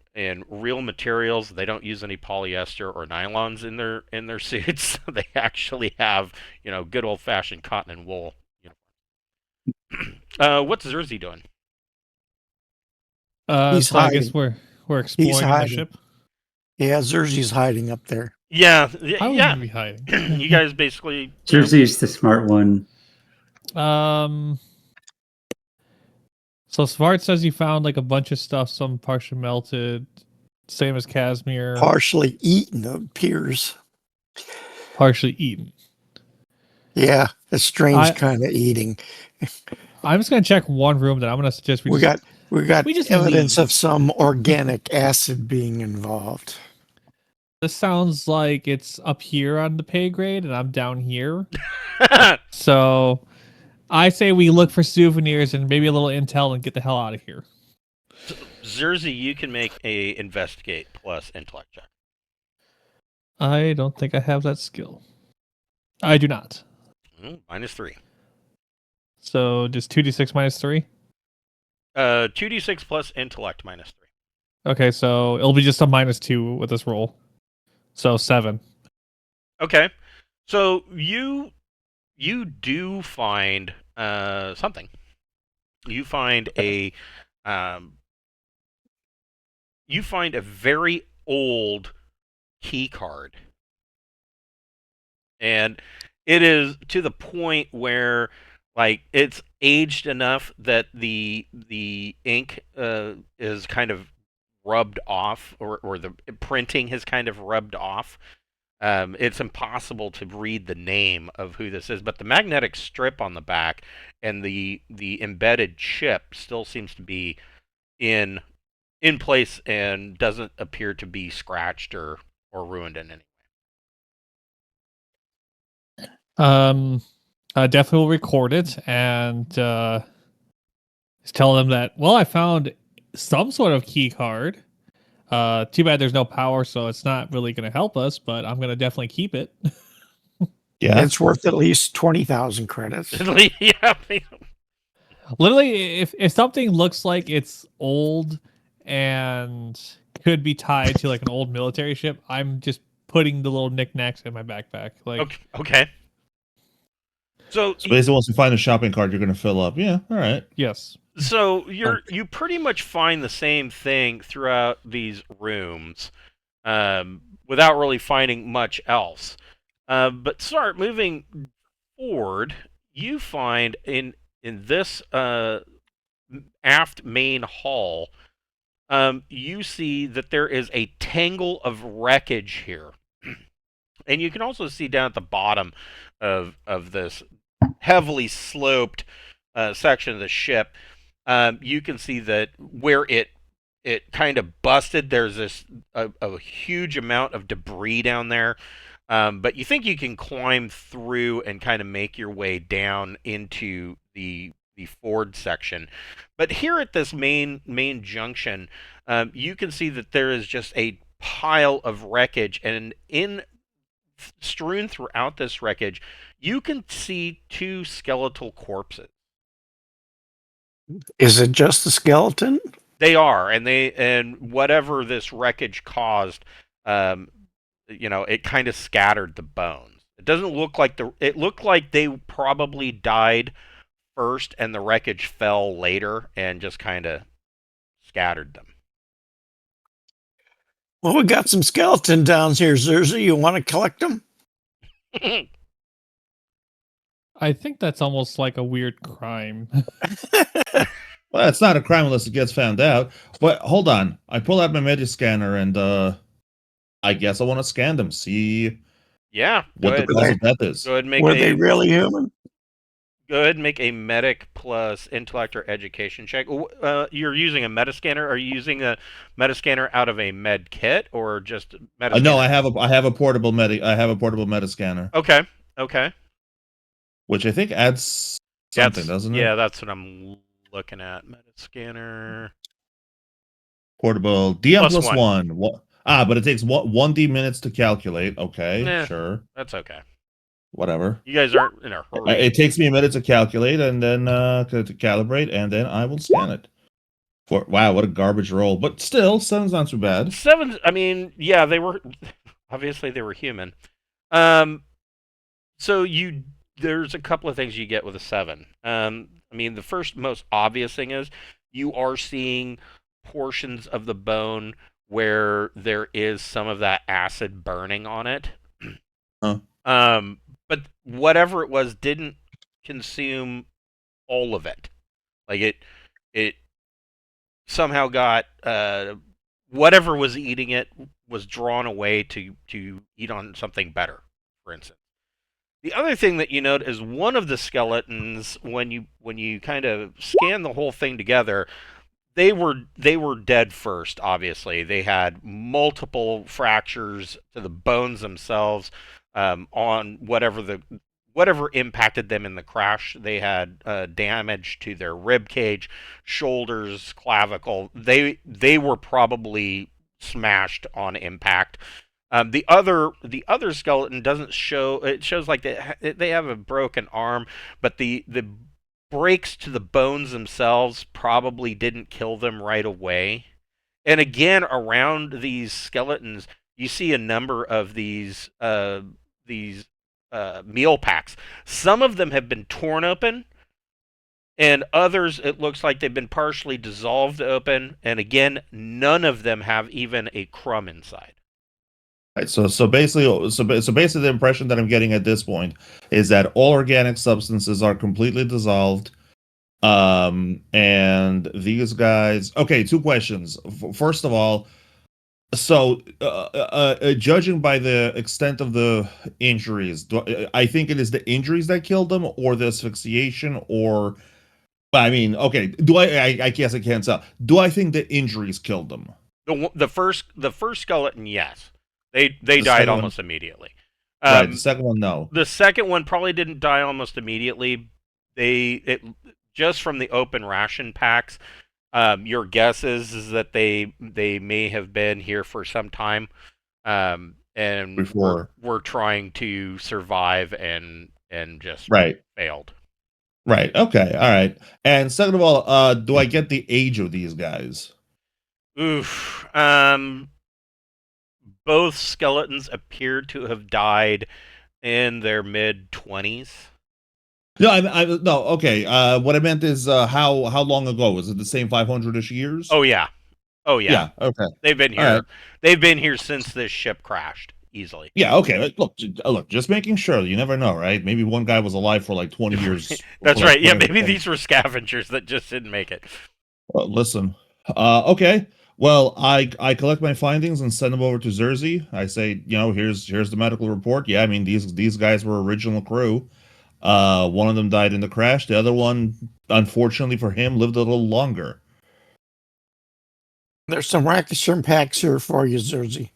real materials. They don't use any polyester or nylons in their suits. They actually have, good old fashioned cotton and wool. What's Zerzy doing? He's So I guess hiding. we're He's exploring the hiding. ship. Yeah, Xerxes hiding up there. Yeah, I yeah. wouldn't be hiding. You guys basically. Jersey's the smart one. So Svart says he found like a bunch of stuff, some partially melted, same as Casimir, Partially eaten, it appears. partially eaten. Yeah, a strange kind of eating. I'm just gonna check one room that I'm gonna suggest We got we just evidence leave. of some organic acid being involved. This sounds like it's up here on the pay grade, and I'm down here. So I say we look for souvenirs and maybe a little intel and get the hell out of here. Zerzy, you can make a investigate plus intellect check. I don't think I have that skill. I do not. -3. So just 2d6 minus 3? 2d6 plus intellect -3. Okay, so it'll be just a -2 with this roll. So 7. Okay. So you do find something. You find a very old key card. And it is to the point where like it's aged enough that the ink is kind of rubbed off, or the printing has kind of rubbed off. It's impossible to read the name of who this is, but the magnetic strip on the back and the embedded chip still seems to be in place and doesn't appear to be scratched or ruined in any way. I definitely will record it and just tell them that, well, I found some sort of key card. Too bad there's no power, so it's not really going to help us, but I'm going to definitely keep it. Yeah. It's worth at least 20,000 credits. Yeah. Literally, if something looks like it's old and could be tied to like an old military ship, I'm just putting the little knickknacks in my backpack. Like, Okay. So basically, once you find a shopping cart, you're going to fill up. Yeah, all right. yes. So you pretty much find the same thing throughout these rooms, without really finding much else. But start moving forward, you find in this aft main hall, you see that there is a tangle of wreckage here, and you can also see down at the bottom of this heavily sloped section of the ship. You can see that where it kind of busted, there's this a huge amount of debris down there. But you think you can climb through and kind of make your way down into the forward section. But here at this main junction, you can see that there is just a pile of wreckage, and strewn throughout this wreckage, you can see 2 skeletal corpses. Is it just the skeleton? They are, and whatever this wreckage caused, it kind of scattered the bones. It doesn't look like it looked like they probably died first, and the wreckage fell later and just kind of scattered them. Well, we got some skeleton downs here, Zerzy. You want to collect them? I think that's almost like a weird crime. Well, it's not a crime unless it gets found out. But hold on. I pull out my Metascanner and I guess I want to scan them, see Yeah, what the cause of death is. Go ahead and make Were they really human? Go ahead and make a medic plus intellect or education check. You're using a metascanner. Are you using a metascanner out of a med kit or just metascanner? No, I have a portable metascanner. Okay. Which I think adds something, doesn't it? Yeah, that's what I'm looking at. Metascanner. Portable DM plus +1. one. But it takes 1d minutes to calculate. Okay, sure. That's okay. Whatever. You guys aren't in a hurry. It takes me a minute to calculate and then to calibrate, and then I will scan it. Wow, what a garbage roll. But still, 7's not too bad. 7. I mean, yeah, they were obviously they were human. Um, so there's a couple of things you get with a 7. I mean, the first most obvious thing is you are seeing portions of the bone where there is some of that acid burning on it. Huh. But whatever it was didn't consume all of it. Like it somehow got whatever was eating it was drawn away to eat on something better, for instance. The other thing that you note is one of the skeletons, when you kind of scan the whole thing together, they were dead first. Obviously, they had multiple fractures to the bones themselves, on whatever impacted them in the crash. They had damage to their rib cage, shoulders, clavicle. They were probably smashed on impact. The other skeleton doesn't show. It shows like they have a broken arm, but the breaks to the bones themselves probably didn't kill them right away. And again, around these skeletons, you see a number of these meal packs. Some of them have been torn open, and others it looks like they've been partially dissolved open. And again, none of them have even a crumb inside. Right, so basically, the impression that I'm getting at this point is that all organic substances are completely dissolved. And these guys. Okay, two questions. First of all, so judging by the extent of the injuries, I think it is the injuries that killed them, or the asphyxiation, or. I mean, okay. Do I guess I can't tell. Do I think the injuries killed them? The first skeleton, yes, they The died second one, almost immediately. right? The second one, no. The second one probably didn't die almost immediately. It just from the open ration packs. Your guess is that they may have been here for some time, and Before, were trying to survive and just right, failed. right. Okay, all right. And second of all, do I get the age of these guys? Oof. Both skeletons appeared to have died in their mid-20s. No, no. Okay. What I meant is, how long ago was it? The same 500-ish years? Oh yeah. Oh yeah. Yeah. Okay. They've been All here. right. They've been here since this ship crashed, easily. Yeah. Okay. Look. Just making sure. You never know, right? Maybe one guy was alive for like 20 years. That's for like right. Yeah, 20 maybe these were scavengers that just didn't make it. Listen. Okay. Well, I collect my findings and send them over to Zerzy. I say, here's the medical report. Yeah, I mean these guys were original crew. One of them died in the crash. The other one, unfortunately for him, lived a little longer. There's some Rakishan packs here for you, Zerzy.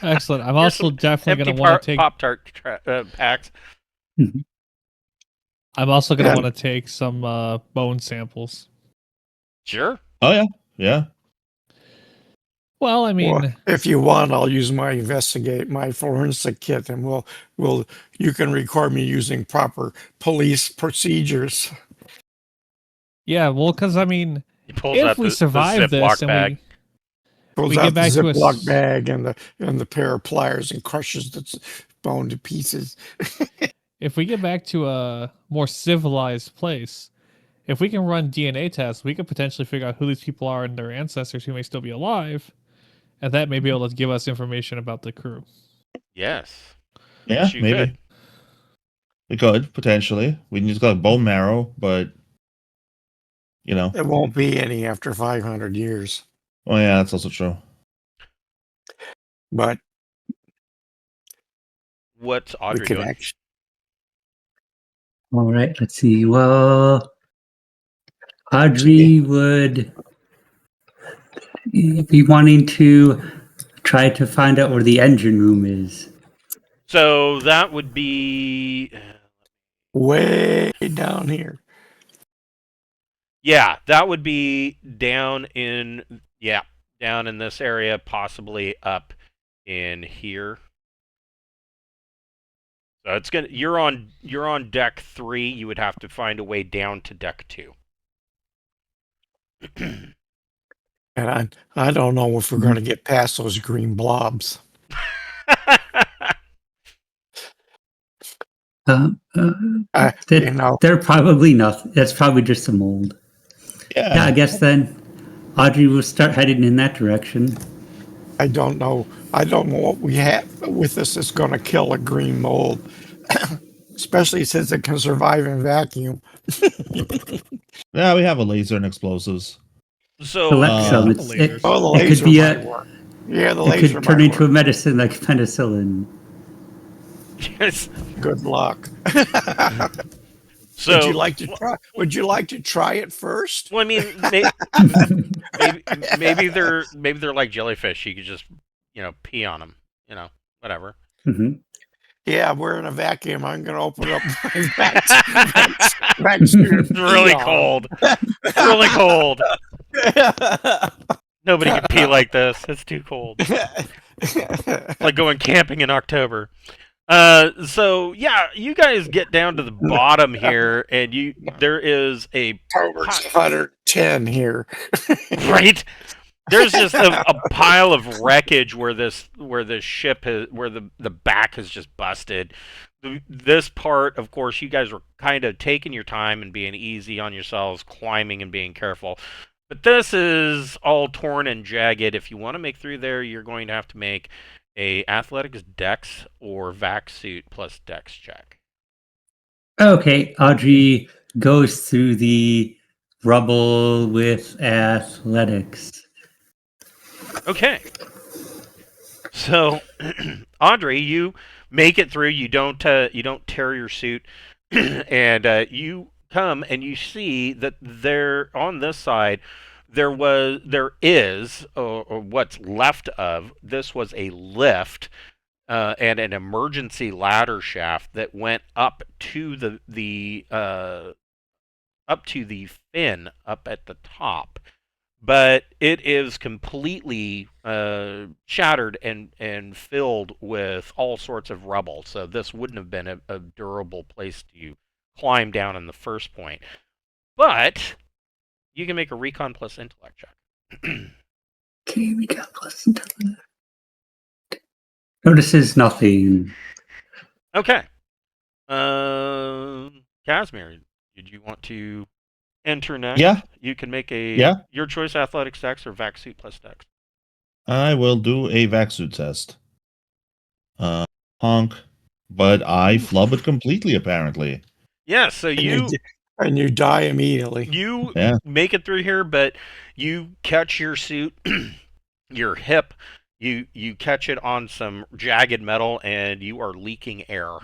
Excellent. I'm Here's also some definitely empty going to want to take. Pop-Tart packs. I'm also going to Yeah. want to take some bone samples. Sure. Oh yeah, yeah. Well, I mean, Well, if you want, I'll use my forensic kit, and you can record me using proper police procedures. yeah. Well, because I mean, He pulls if out we the survive Ziploc this and bag. Pulls We out get the back to a Ziploc bag and the pair of pliers and crushes the bone to pieces. if we get back to a more civilized place, if we can run DNA tests, we could potentially figure out who these people are and their ancestors who may still be alive, and that may be able to give us information about the crew. Yes. Yeah, Yes, you maybe. could. We could, potentially. We just got bone marrow, but It won't be any after 500 years. Oh yeah, that's also true. But What's we Audrey could doing? actually. All right, let's see. Well, Audrey would be wanting to try to find out where the engine room is. So that would be, Way down here. yeah, that would be down in this area, possibly up in here. So it's gonna you're on deck 3. You would have to find a way down to deck 2. And I don't know if we're going to get past those green blobs. Uh, You know, they're probably nothing. That's probably just a mold. Yeah, I guess then Audrey will start heading in that direction. I don't know what we have with us that's going to kill a green mold, especially since it can survive in vacuum. Yeah, we have a laser and explosives. So, Collect some. the lasers. Oh, the It laser could be might work. Yeah, the it laser could turn might into a work. medicine like penicillin. yes. Good luck. So, Would you like to try? Would you like to try it first? well, I mean, maybe they're like jellyfish. You could just, pee on them. Whatever. Hmm. Yeah, we're in a vacuum. I'm going to open up my vacuum. It's really cold. It's really cold. Nobody can pee like this. It's too cold. It's like going camping in October. So yeah, you guys get down to the bottom here, and there is a October's 110 here. right. There's just a pile of wreckage where this ship where the back has just busted. This part, of course, you guys were kind of taking your time and being easy on yourselves, climbing and being careful. But this is all torn and jagged. If you want to make through there, you're going to have to make a athletics dex or vac suit plus dex check. Okay, Audrey goes through the rubble with athletics. Okay. So, Audrey, you make it through. You don't tear your suit, and you come and you see that there on this side there is or what's left of this was a lift and an emergency ladder shaft that went up to the up to the fin up at the top. But it is completely shattered and filled with all sorts of rubble. So this wouldn't have been a durable place to climb down in the first point. But you can make a recon plus intellect check. Okay, we got plus intellect. Notices nothing. Okay. Casimir, did you want to enter next? Yeah. You can make Yeah. your choice athletics dex or vac suit plus dex. I will do a vac-suit test. Honk. But I flub it completely, apparently. Yeah, so And you die immediately. You Yeah. make it through here, but you catch your suit, your hip, you catch it on some jagged metal, and you are leaking air.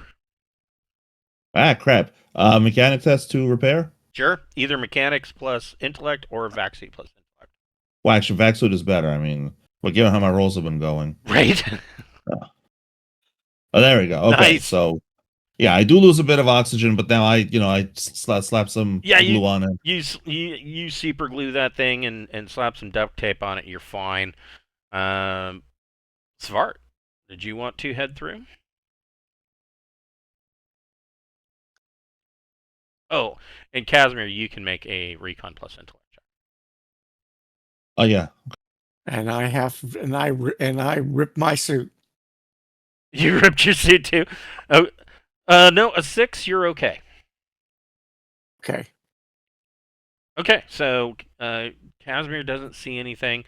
Ah, crap. Mechanic test to repair? Sure, either mechanics plus intellect or vac suit plus intellect. Well, actually, vac-suit is better. I mean, well, given how my rolls have been going. Right. Oh, there we go. Okay, Nice. so yeah, I do lose a bit of oxygen, but now I slap some glue on it. You super glue that thing and slap some duct tape on it. You're fine. Svart, did you want to head through? Oh, and Casimir, you can make a recon plus intellect check. Oh yeah. And I rip my suit. You ripped your suit too. Oh, no, a 6. You're okay. Okay. Okay, so Casimir doesn't see anything.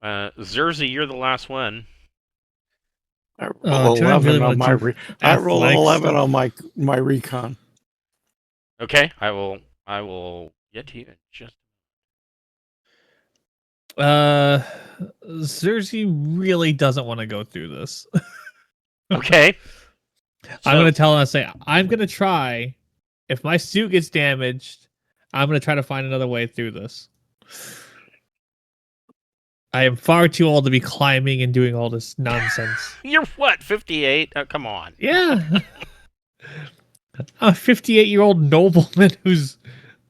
Zerzy, you're the last one. I roll do I 11 really on want my to I roll athletics 11 stuff? on my recon. Okay, I will get to you in just. Cersei really doesn't want to go through this. Okay. I'm going to tell him and say, I'm going to try. If my suit gets damaged, I'm going to try to find another way through this. I am far too old to be climbing and doing all this nonsense. You're what, 58? Oh, come on. Yeah. A 58-year-old nobleman who's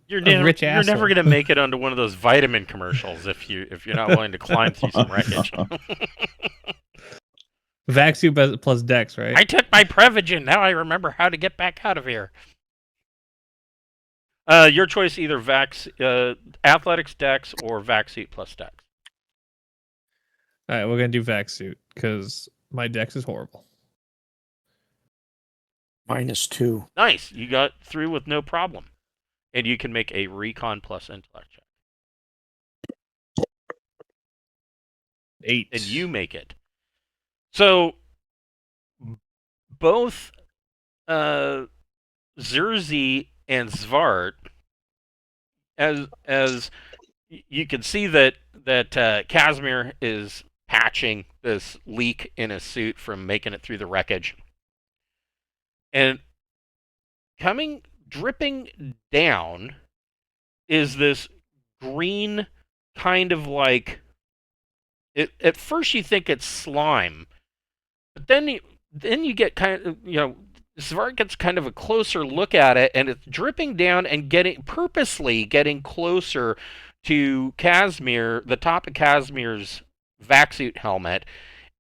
You're a rich you're asshole. never gonna make it onto one of those vitamin commercials if you're not willing to climb through some wreckage. vac suit plus dex, right? I took my Prevagen. Now I remember how to get back out of here. Your choice, either athletics dex or vac suit plus dex. All right, we're gonna do vac suit because my dex is horrible. -2. Nice, you got through with no problem, and you can make a recon plus intellect check, 8. and you make it. So both Zerzi and Zvart, as you can see that Casimir is patching this leak in his suit from making it through the wreckage, and dripping down is this green kind of like it. At first, you think it's slime, but then you get kind of Svart gets kind of a closer look at it, and it's dripping down and purposely getting closer to Casimir, the top of Casimir's vac-suit helmet,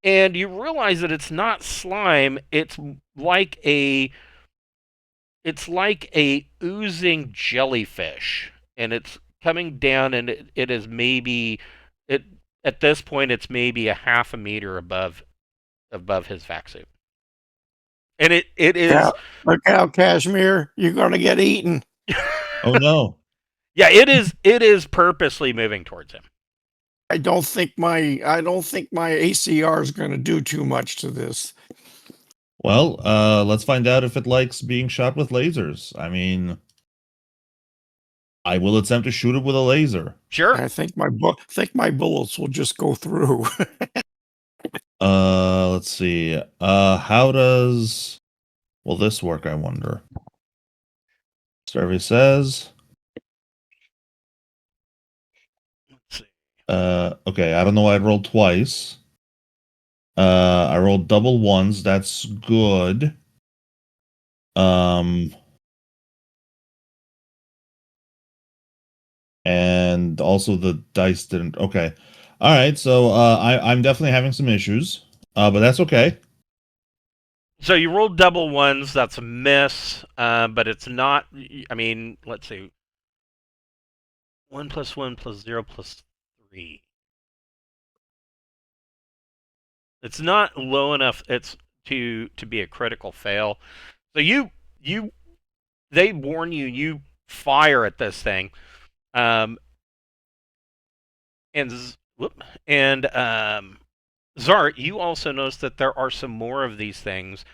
and you realize that it's not slime. It's like a oozing jellyfish, and it's coming down, and it is maybe it at this point it's maybe a half a meter above his vac-suit. And it is. Yeah, look out, Kashmir! You're gonna get eaten. Oh no. Yeah, it is purposely moving towards him. I don't think my ACR is gonna do too much to this. Well, let's find out if it likes being shot with lasers. I mean, I will attempt to shoot it with a laser. Sure. I think my bullets will just go through. Let's see. How does will this work, I wonder? Survey says. Let's see. Okay, I don't know why I rolled twice. I rolled double ones, that's good. And also the dice didn't. Okay. All right, so I'm definitely having some issues, but that's okay. So you rolled double ones. That's a miss, but it's not. I mean, let's see. 1 + 1 + 0 + 3. It's not low enough. It's to be a critical fail. So they warn you. You fire at this thing, and Zart, you also notice that there are some more of these things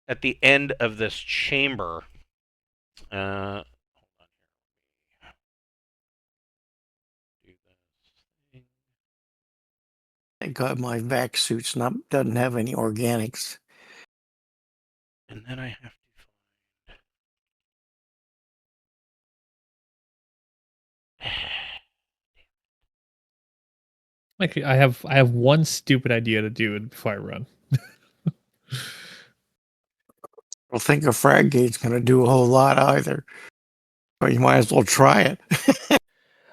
at the end of this chamber. Hold on here. Do this. Thank God my vac suit's doesn't have any organics. And then I have to find. Actually, I have one stupid idea to do before I run. I don't think a frag gate's gonna do a whole lot either. But you might as well try it.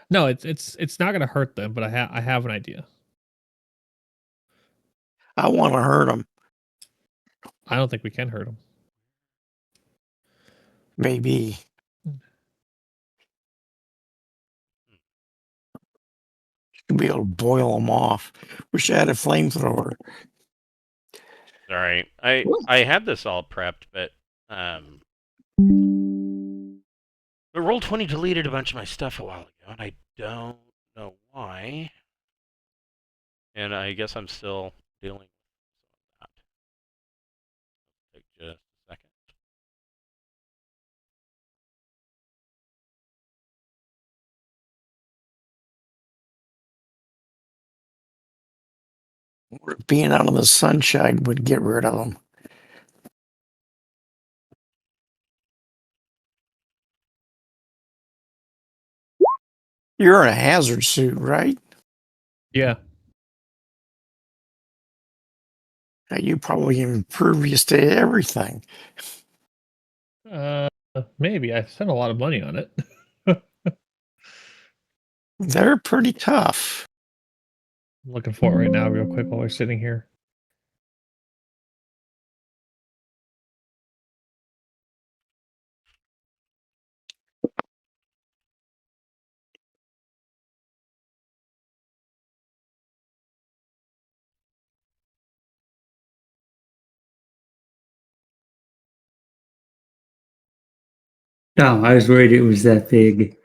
No, it's not gonna hurt them, but I have an idea. I want to hurt them. I don't think we can hurt them. Maybe. Should be able to boil them off. Wish I had a flamethrower. Sorry, I had this all prepped, but Roll20 deleted a bunch of my stuff a while ago, and I don't know why. And I guess I'm still dealing with that. Take just a second. Being out in the sunshine would get rid of them. You're in a hazard suit, right? Yeah. You probably impervious to everything. Maybe I spent a lot of money on it. They're pretty tough. I'm looking for it right now, real quick, while we're sitting here. No, I was worried it was that big.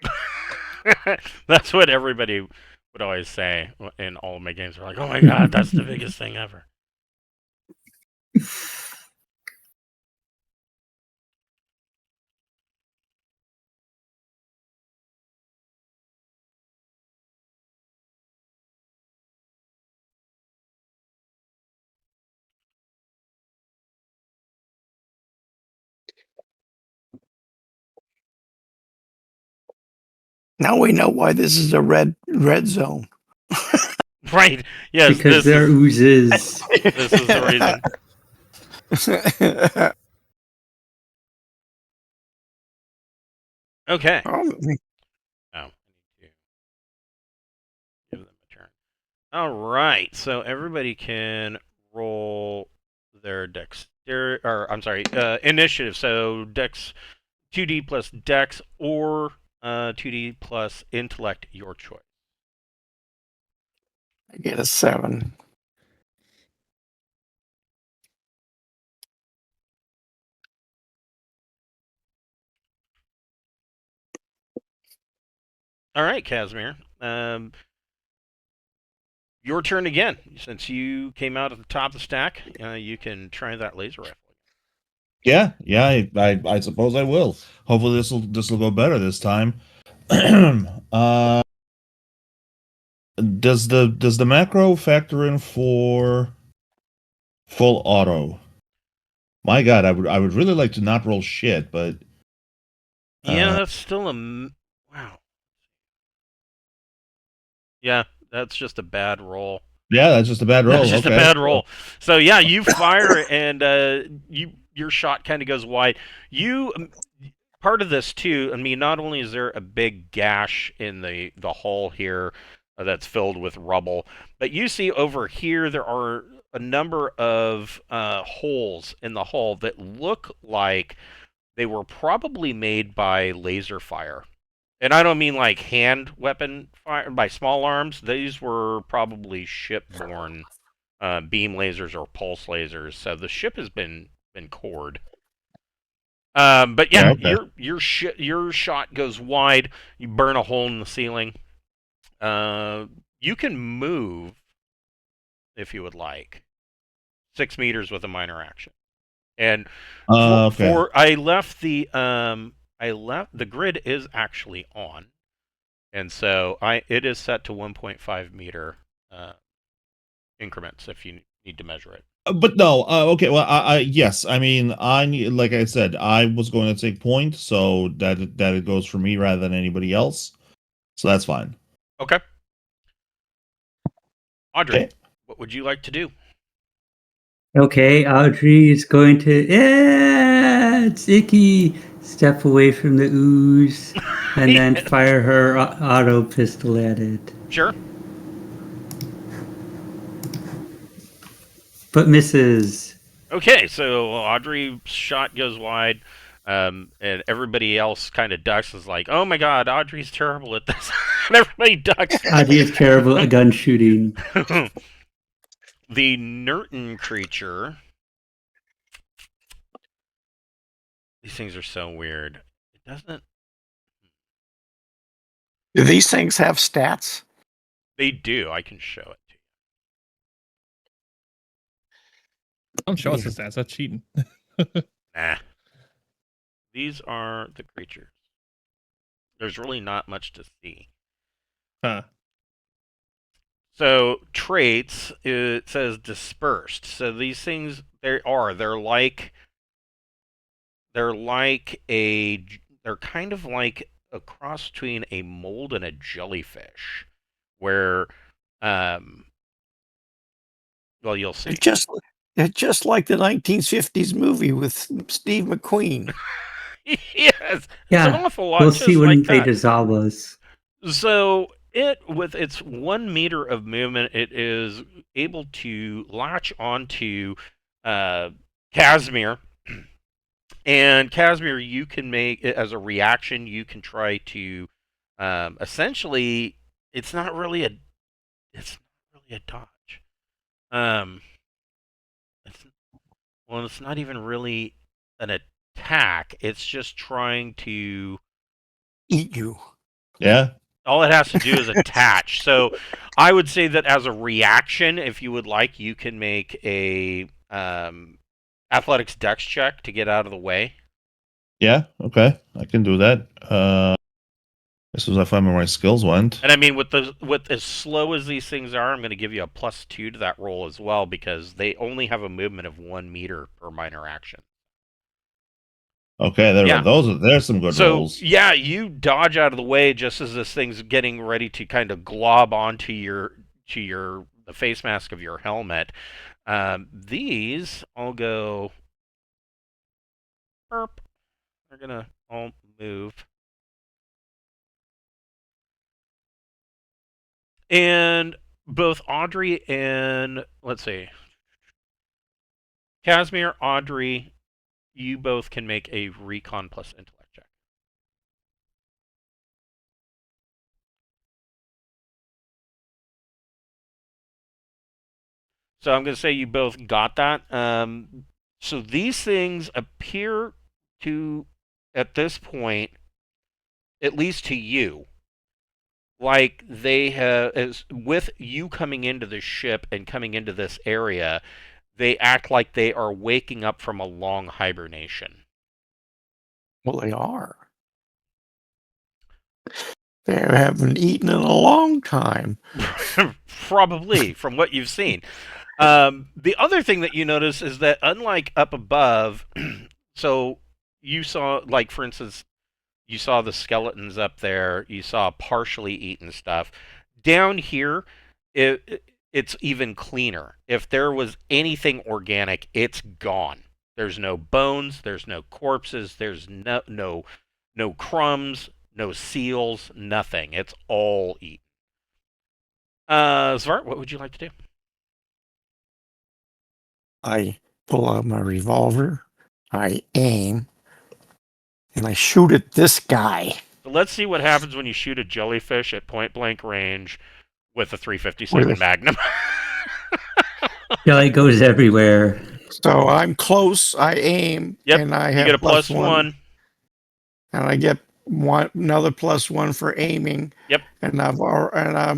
That's what everybody would always say in all of my games. They're like, "Oh my god, that's the biggest thing ever." Now we know why this is a red zone. Right? Yes, Because they're oozes. this is the reason. Okay. Oh, Oh, I need to give them a turn. All right. So everybody can roll their initiative. So dex 2d plus dex or 2d plus intellect, your choice. I get a 7. All right, Casimir. Your turn again. Since you came out at the top of the stack, you can try that laser rifle. Yeah, I suppose I will. Hopefully this will go better this time. Does the macro factor in for full auto? My God, I would really like to not roll shit, but Yeah, that's still wow. Yeah, that's just a bad roll. yeah, that's just a bad roll. That's just Okay. a bad roll. So yeah, you fire and your shot kind of goes wide. Part of this too. I mean, not only is there a big gash in the hull here that's filled with rubble, but you see over here there are a number of holes in the hull that look like they were probably made by laser fire. And I don't mean like hand weapon fire by small arms. These were probably shipborne beam lasers or pulse lasers. So the ship has been cored. But yeah, Yeah, okay. your shot goes wide. You burn a hole in the ceiling. You can move if you would like 6 meters with a minor action. And Okay. I left the grid is actually on. And so it is set to 1.5 meter increments if you need to measure it. But no, okay. Well, yes. I mean, like I said, I was going to take point, so that it goes for me rather than anybody else. So that's fine. Okay. Audrey, Okay. what would you like to do? Okay, Audrey is going to, it's icky. Step away from the ooze and then fire her auto pistol at it. Sure. But misses. Okay, so Audrey's shot goes wide, and everybody else kind of ducks. Is like, oh my god, Audrey's terrible at this, and everybody ducks. Audrey is terrible at gun shooting. The Nirton creature. These things are so weird. It doesn't. Do these things have stats? They do. I can show it to you. Don't show us the stats. That's cheating. Nah. These are the creatures. There's really not much to see. Huh. So traits, it says dispersed. So these things they're kind of like a cross between a mold and a jellyfish, where well, you'll see. It's just like the 1950s movie with Steve McQueen. Yes, it's an Yeah, awful lot. we'll just see when like they that. dissolve us. So with its 1 meter of movement, it is able to latch onto Casimir. And Casimir, you can make as a reaction. You can try to essentially. It's not really a dodge. It's not even really an attack. It's just trying to. Eat you. Yeah. All it has to do is attach. So I would say that as a reaction, if you would like, you can make a athletics dex check to get out of the way. Yeah. Okay. I can do that. As soon as I find where my skills went. And I mean, with as slow as these things are, I'm going to give you a +2 to that roll as well because they only have a movement of 1 meter per minor action. Okay, there's some good rolls. Yeah, you dodge out of the way just as this thing's getting ready to kind of glob onto the face mask of your helmet. These all go. Burp. They're gonna all move. And both Audrey and, let's see, Casimir, Audrey, you both can make a recon plus intellect check. So I'm going to say you both got that. So these things appear to, at this point, at least to you, like they have, as with you coming into the ship and coming into this area, they act like they are waking up from a long hibernation. Well, they are. They haven't eaten in a long time. Probably, from what you've seen. The other thing that you notice is that unlike up above, so you saw, like, for instance, you saw the skeletons up there, you saw partially eaten stuff. Down here, it's even cleaner. If there was anything organic, it's gone. There's no bones, there's no corpses, there's no crumbs, no seals, nothing. It's all eaten. Svart, what would you like to do? I pull out my revolver, I aim, and I shoot at this guy. So let's see what happens when you shoot a jellyfish at point blank range with a 357 Magnum. Jelly goes everywhere. So I'm close, I aim, Yep, and I you have get a +1. And I get another +1 for aiming. Yep. And I'm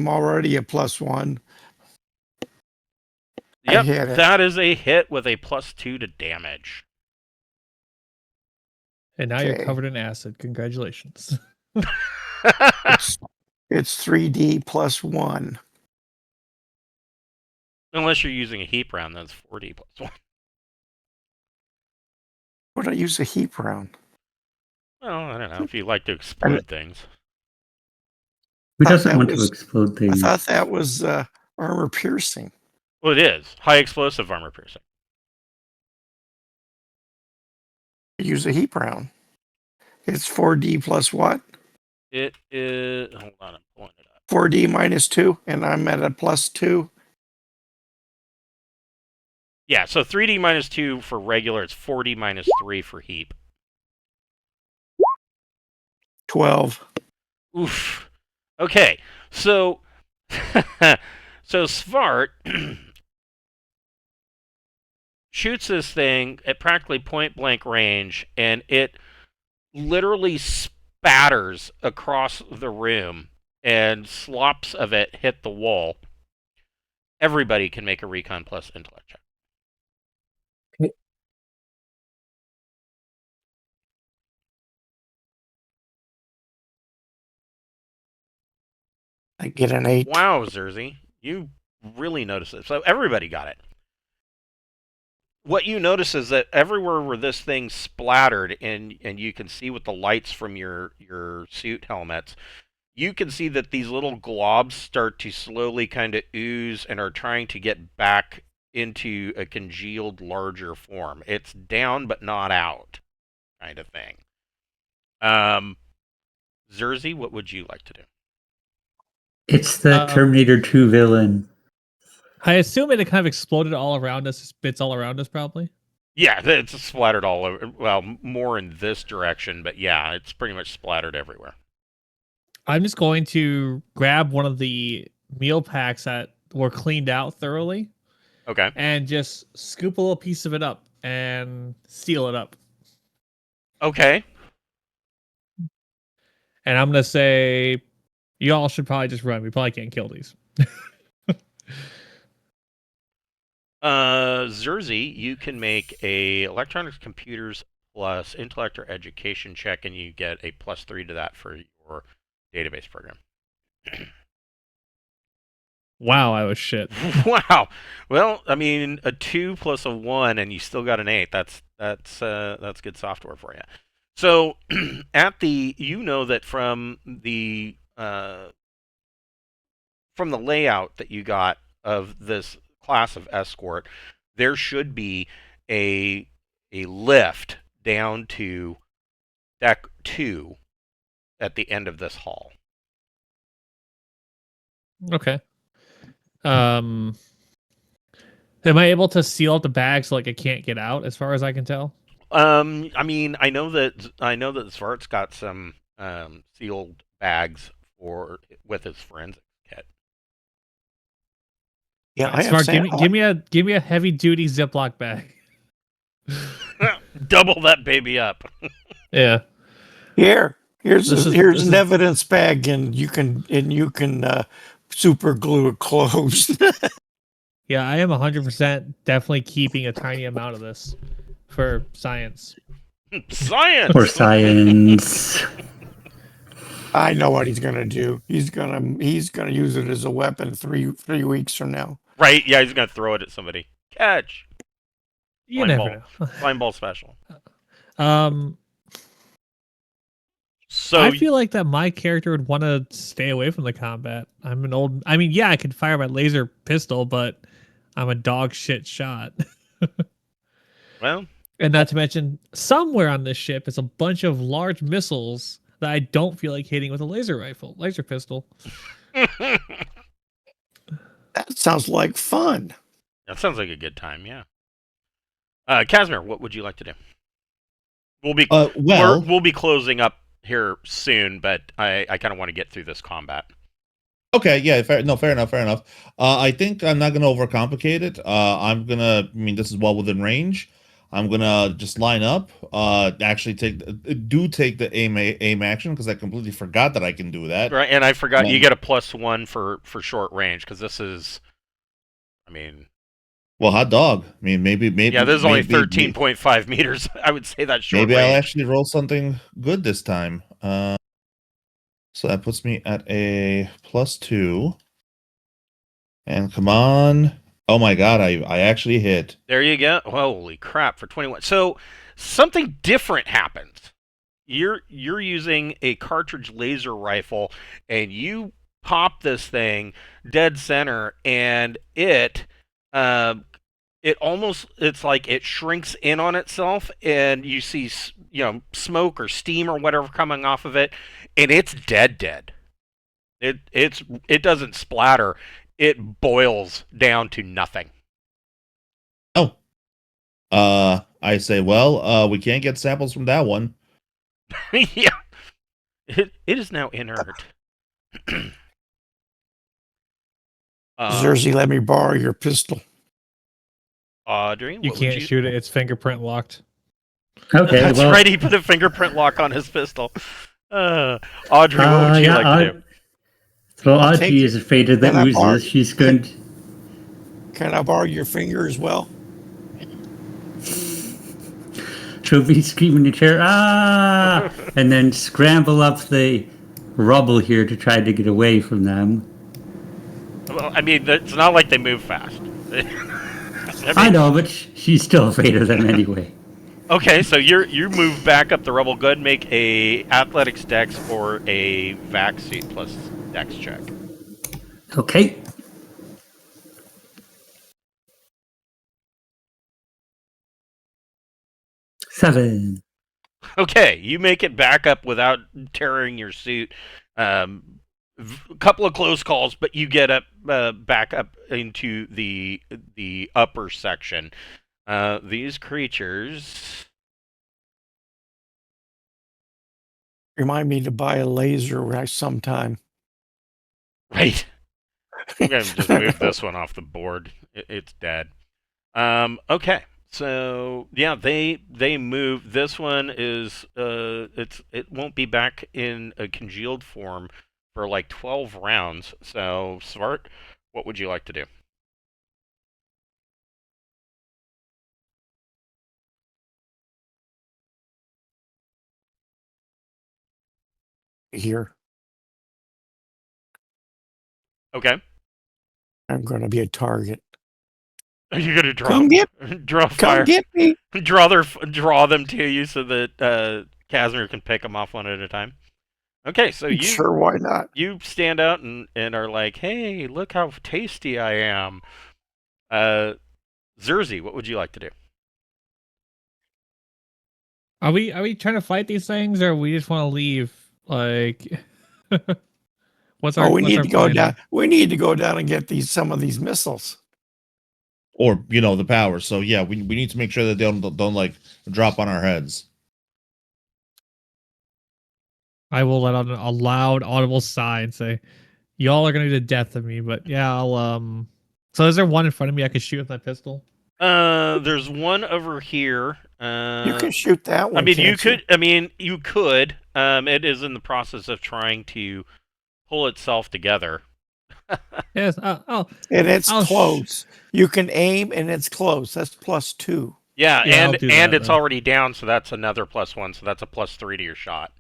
already a +1. Yep, hit it. that is a hit with a +2 to damage. And now you're Okay. covered in acid. Congratulations. It's 3D +1. Unless you're using a heap round, that's 4D +1. Would I use a heap round? Well, I don't know if you like to explode things. Who thought doesn't that want to was- explode I things? thought that was armor piercing. Well, it is high explosive armor piercing. Use a heap round. It's 4D plus what? It is. Hold on, I'm pulling it up. 4D -2, and I'm at a +2. Yeah, so 3D -2 for regular. It's 4D -3 for heap. 12. Oof. Okay, so so Svart shoots this thing at practically point blank range, and it literally spatters across the room, and slops of it hit the wall. Everybody can make a recon plus intellect check. I get an 8. Wow, Zerzy, you really notice it. So everybody got it. What you notice is that everywhere where this thing splattered, and you can see with the lights from your suit helmets, you can see that these little globs start to slowly kind of ooze and are trying to get back into a congealed, larger form. It's down but not out, kind of thing. Zerzy, what would you like to do? It's the Terminator 2 villain. I assume it kind of exploded all around us, bits all around us, probably. Yeah, it's splattered all over. Well, more in this direction, but yeah, it's pretty much splattered everywhere. I'm just going to grab one of the meal packs that were cleaned out thoroughly. Okay. And just scoop a little piece of it up and seal it up. Okay. And I'm gonna say, you all should probably just run. We probably can't kill these. Zerzy, you can make a electronics computers plus intellect or education check, and you get a +3 to that for your database program. Wow, I was shit. Wow. Well, I mean, a 2 plus a 1, and you still got an 8. That's good software for you. So, you know that from the layout that you got of this class of escort, there should be a lift down to deck 2 at the end of this hall. Okay. Am I able to seal up the bag so like it can't get out? As far as I can tell. I mean, I know that Svart's got some sealed bags with his forensic kit. Yeah, I have Smart, sent, give me a heavy duty Ziploc bag. Double that baby up. Yeah. here's This here's is- an evidence bag, and you can super glue it closed. Yeah, I am 100% definitely keeping a tiny amount of this for science. Science. For science. I know what he's gonna do. He's gonna use it as a weapon 3 weeks from now. Right? Yeah, he's gonna throw it at somebody. Catch. You Slime never ball. know. Slime ball special. So I feel like that my character would want to stay away from the combat. I mean, yeah, I could fire my laser pistol, but I'm a dog shit shot. well, And not to mention, somewhere on this ship is a bunch of large missiles that I don't feel like hitting with a laser pistol. That sounds like fun. that sounds like a good time. Yeah. Casimir, what would you like to do? We'll be we'll be closing up here soon, but I kind of want to get through this combat. Okay, yeah, fair enough. I think I'm not gonna overcomplicate it. I mean, this is well within range. I'm gonna just line up. Actually take the aim action, because I completely forgot that I can do that. Right, and I forgot you get a +1 for short range, because this is, I mean, Well, hot dog. I mean, maybe. yeah, this is only maybe- 13.5 meters. I would say that's short Maybe range. I'll actually roll something good this time. So that puts me at a +2. And come on. Oh my god, I actually hit. There you go. Holy crap, for 21. So something different happens. You're using a cartridge laser rifle, and you pop this thing dead center, and it's like it shrinks in on itself, and you see smoke or steam or whatever coming off of it, and it's dead. It doesn't splatter. It boils down to nothing. Oh. I say, well, we can't get samples from that one. Yeah. It is now inert. Zerzy, let me borrow your pistol. Audrey, You can't shoot it. It's fingerprint locked. Okay, That's well, right. He put a fingerprint lock on his pistol. Audrey, what would you yeah, like to do? So I'll Audrey take is afraid of the Can I borrow- oozes. She's going to... Can I borrow your finger as well? She'll be screaming in the chair, ah! And then scramble up the rubble here to try to get away from them. Well, I mean, it's not like they move fast. I know, but she's still afraid of them anyway. Okay, so you move back up the rubble. Go ahead and make a athletics dex or a vac suit plus dex check. Okay. Seven. Okay, you make it back up without tearing your suit. A couple of close calls, but you get up back up into the upper section. These creatures. Remind me to buy a laser sometime. Right. I'm gonna just move this one off the board. It's dead. Okay. So yeah, they move. This one is it won't be back in a congealed form for like 12 rounds. So Svart, what would you like to do? Here, Okay. I'm going to be a target. Are you gonna Come get, draw come fire? get me. Draw them to you so that Casimir can pick them off one at a time. Okay, so Sure, why not? you stand out and are like, hey, look how tasty I am. Zerzi, what would you like to do? Are we trying to fight these things, or we just want to leave? Like, what's our? Oh, we what's need our to go plan down. here? We need to go down and get some of these missiles. Or the power. So yeah, we need to make sure that they don't like drop on our heads. I will let out a loud, audible sigh and say, "Y'all are gonna be the death of me." But yeah, I'll. So is there one in front of me I could shoot with my pistol? There's one over here. You can shoot that one. I mean, you can't could. I mean, you could. It is in the process of trying to pull itself together. Yes. And it's I'll close. You can aim, and it's close. That's +2. Yeah, Yeah, I'll and do that, it's then. already down, so that's another +1. So that's a +3 to your shot.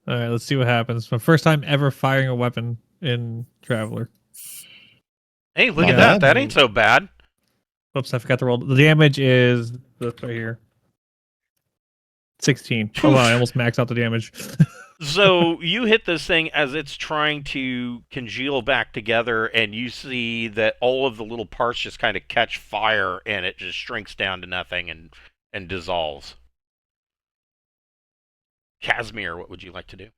All right, let's see what happens. My first time ever firing a weapon in Traveler. Hey, look Not at that. bad. That ain't so bad. Whoops, I forgot to roll. The damage is this right here. 16. Oh, wow, I almost maxed out the damage. So you hit this thing as it's trying to congeal back together, and you see that all of the little parts just kind of catch fire, and it just shrinks down to nothing and dissolves. Casimir, what would you like to do?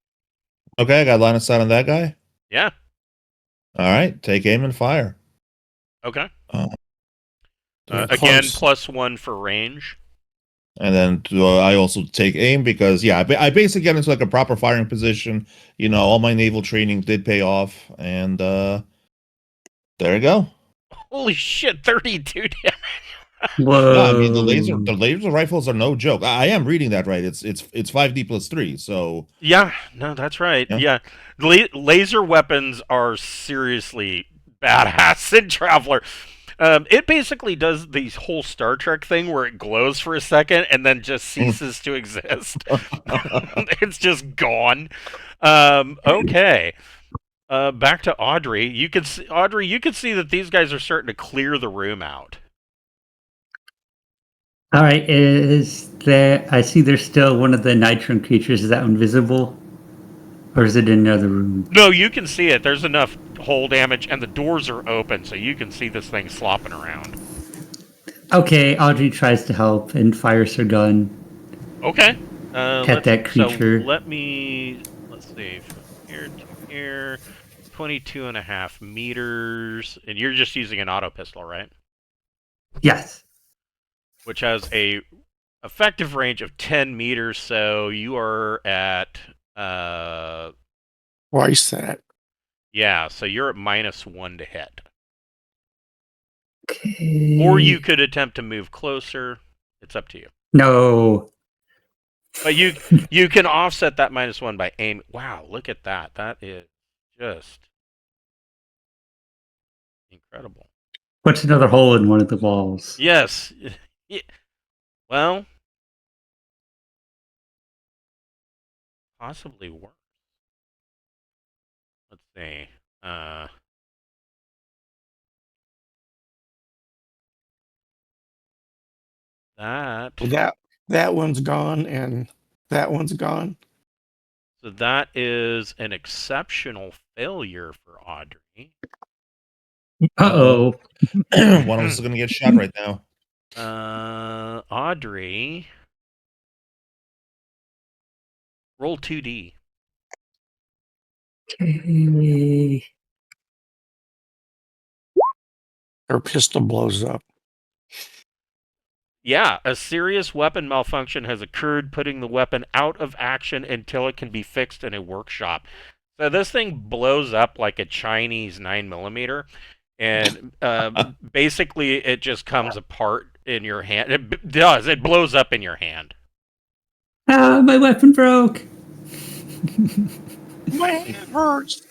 Okay, I got line of sight on that guy. Yeah. All right, take aim and fire. Okay. They're Again, close. +1 for range. And then I also take aim because I basically get into like a proper firing position. All my naval training did pay off, and there you go. Holy shit, 32 damage. Whoa. No, I mean the laser rifles are no joke. I am reading that right. It's 5D +3. So Yeah, no, that's right. Yeah. Laser weapons are seriously badass in Traveler. It basically does the whole Star Trek thing where it glows for a second and then just ceases to exist. It's just gone. Okay. Back to Audrey. You could see that these guys are starting to clear the room out. All right, is there? I see there's still one of the nitron creatures. Is that invisible, or is it in another room? No, you can see it. There's enough hull damage, and the doors are open, so you can see this thing slopping around. Okay, Audrey tries to help and fires her gun Okay. at that creature. So let's see, from here to here, 22.5 meters, and you're just using an auto pistol, right? Yes. Which has a effective range of 10 meters, so you are at Twice that. yeah, so you're at -1 to hit. Okay. Or you could attempt to move closer. It's up to you. No. But you can offset that -1 by aim. Wow, look at that. That is just incredible. What's another hole in one of the walls? Yes. Yeah. Well, possibly worse. Let's see. That one's gone, and that one's gone. So that is an exceptional failure for Audrey. Uh-oh. one of us is gonna get shot right now. Audrey, roll 2D. Okay. Her pistol blows up. Yeah, a serious weapon malfunction has occurred, putting the weapon out of action until it can be fixed in a workshop. So this thing blows up like a Chinese 9mm, and basically it just comes apart in your hand. It does. It blows up in your hand. Ah, my weapon broke. My hand hurts.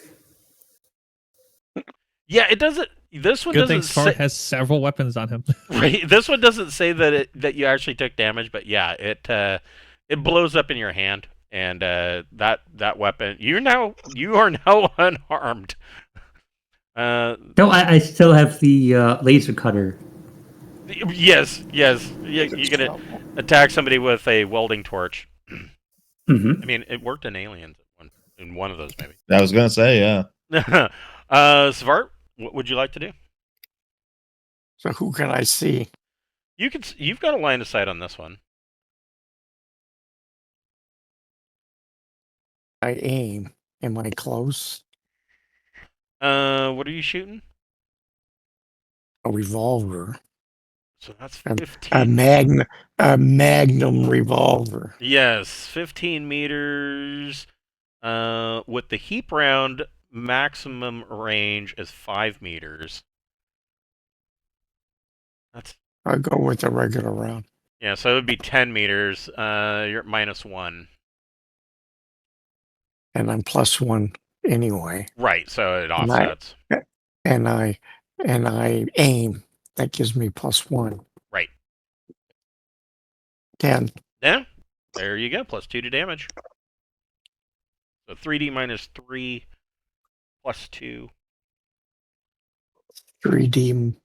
Yeah, it doesn't. This one Good doesn't thing Svart say. has several weapons on him. Right, this one doesn't say that you actually took damage, but yeah, it blows up in your hand, and that weapon you are now unharmed. No, I still have the laser cutter. Yes, you're gonna attack somebody with a welding torch. Mm-hmm. I mean, it worked in Aliens in one of those maybe. I was gonna say, yeah. Svart, what would you like to do? So who can I see? You've got a line of sight on this one. I aim. Am I close? What are you shooting? A revolver. So that's A 15. a magnum revolver. Yes, 15 meters. With the heap round, maximum range is 5 meters. That's I'll go with the regular round. yeah. So it would be 10 meters. You're at -1. And I'm +1 anyway. Right. So it And I- offsets. And I aim. That gives me +1. Right. 10. Yeah. There you go. +2 to damage. So 3d -3 +2. 3D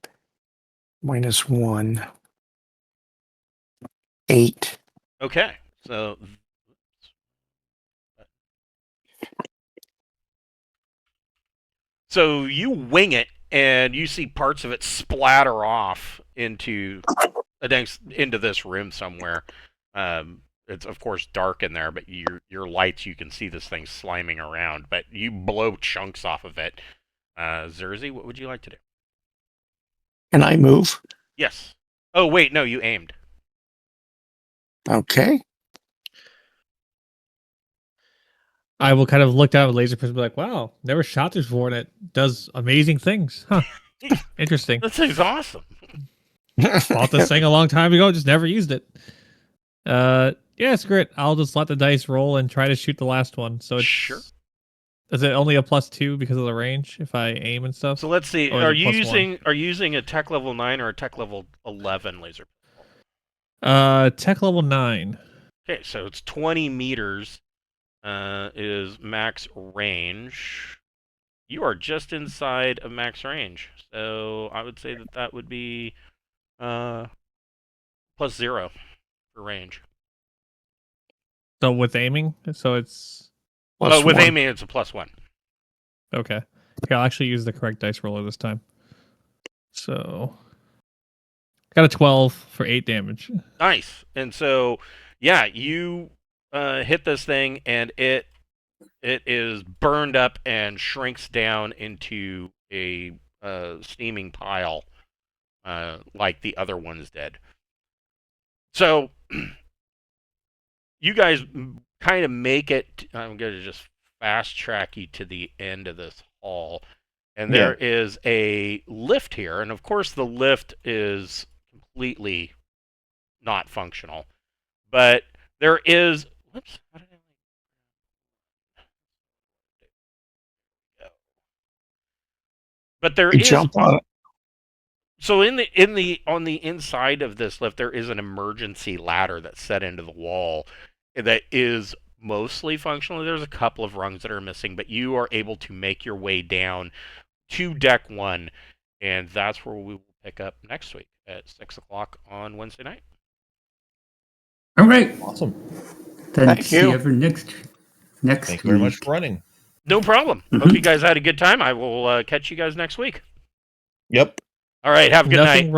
-1. 8. Okay. So you wing it, and you see parts of it splatter off into this room somewhere. It's of course dark in there, but your lights, you can see this thing sliming around. But you blow chunks off of it. Zerzy, what would you like to do? Can I move? Yes. Oh wait, no, you aimed. Okay. I will kind of look down with laser prism and be like, wow, never shot this before and it does amazing things. Huh. Interesting. That thing's awesome. Bought this thing a long time ago, just never used it. Yeah, screw it. I'll just let the dice roll and try to shoot the last one. So it's Sure. Is it only a +2 because of the range if I aim and stuff? So let's see. Or is Are it you +1? using a tech level 9 or a tech level 11 laser? Tech level 9. Okay, so it's 20 meters is max range. You are just inside of max range. So I would say that would be +0 for range. So with aiming, so it's With +1. aiming, it's a +1. okay. Okay, I'll actually use the correct dice roller this time. So got a 12 for 8 damage. Nice. And so, yeah, you hit this thing, and it is burned up and shrinks down into a steaming pile, like the other ones did. So, you guys kind of make it. I'm going to just fast track you to the end of this hall, and there is a lift here, and of course the lift is completely not functional, but there is. Whoops! How did I go? But there You is. jump on it. So on the inside of this lift, there is an emergency ladder that's set into the wall that is mostly functional. There's a couple of rungs that are missing, but you are able to make your way down to deck 1, and that's where we will pick up next week at 6:00 on Wednesday night. All right. Awesome. Then Thank see you. you next Thank you very much week. for running. No problem. Hope you guys had a good time. I will catch you guys next week. Yep. All right. Have a good night.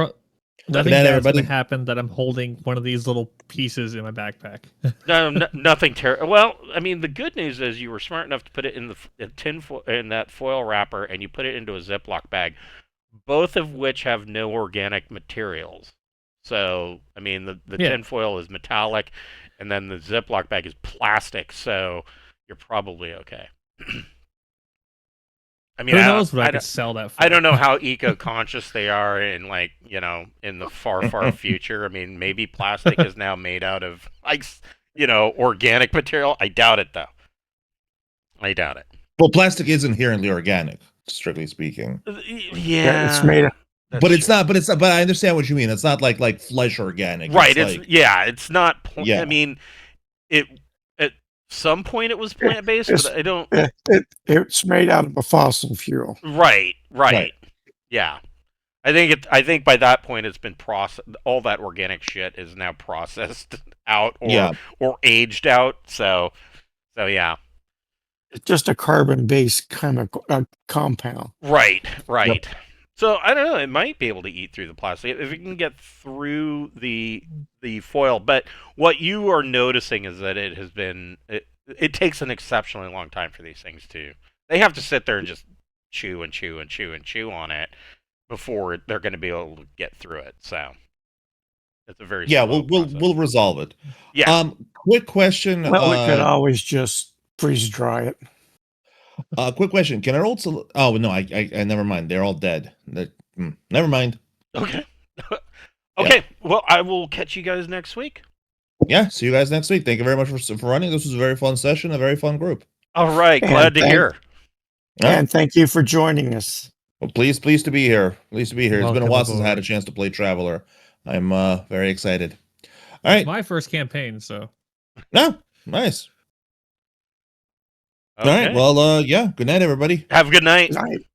Nothing night, bad's everybody. gonna happen that I'm holding one of these little pieces in my backpack. No, nothing terrible. Well, I mean, the good news is you were smart enough to put it in the tin in that foil wrapper, and you put it into a Ziploc bag, both of which have no organic materials. So, I mean, the tin foil is metallic, and then the Ziploc bag is plastic. So, you're probably okay. I mean, Who I knows don't, what I I could don't, sell that for? I don't know how eco-conscious they are in like, in the far, far future. I mean, maybe plastic is now made out of like, organic material. I doubt it though. I doubt it. Well, plastic is inherently organic, strictly speaking. Yeah, It's made. But it's not. But I understand what you mean. It's not like flesh organic. right. It's like It's not. Yeah. I mean, it at some point it was plant-based, It's- but I don't. It's made out of a fossil fuel. Right. Right. Yeah. I think by that point it's been processed. All that organic shit is now processed out Yeah. or aged out. So yeah. It's just a carbon-based kind of compound. Right. So I don't know. It might be able to eat through the plastic if it can get through the foil. But what you are noticing is that it has been. It takes an exceptionally long time for these things to. They have to sit there and just chew and chew and chew and chew on it before they're going to be able to get through it. So it's a very slow process. We'll resolve it. Yeah. Quick question. Well, we could always just freeze dry it. Quick question. Can our old? Oh no, I never mind. They're all dead. Never mind. Okay. Okay. Well, I will catch you guys next week. Yeah. See you guys next week. Thank you very much for running. This was a very fun session. A very fun group. All right. And Glad to hear. All right. And thank you for joining us. Well, pleased to be here. Pleased to be here. It's been a Welcome while since I had aboard. a chance to play Traveler. I'm very excited. All right. My first campaign, so No, nice. Okay. All right. Well, yeah. Good night, everybody. Have a good night. Good night.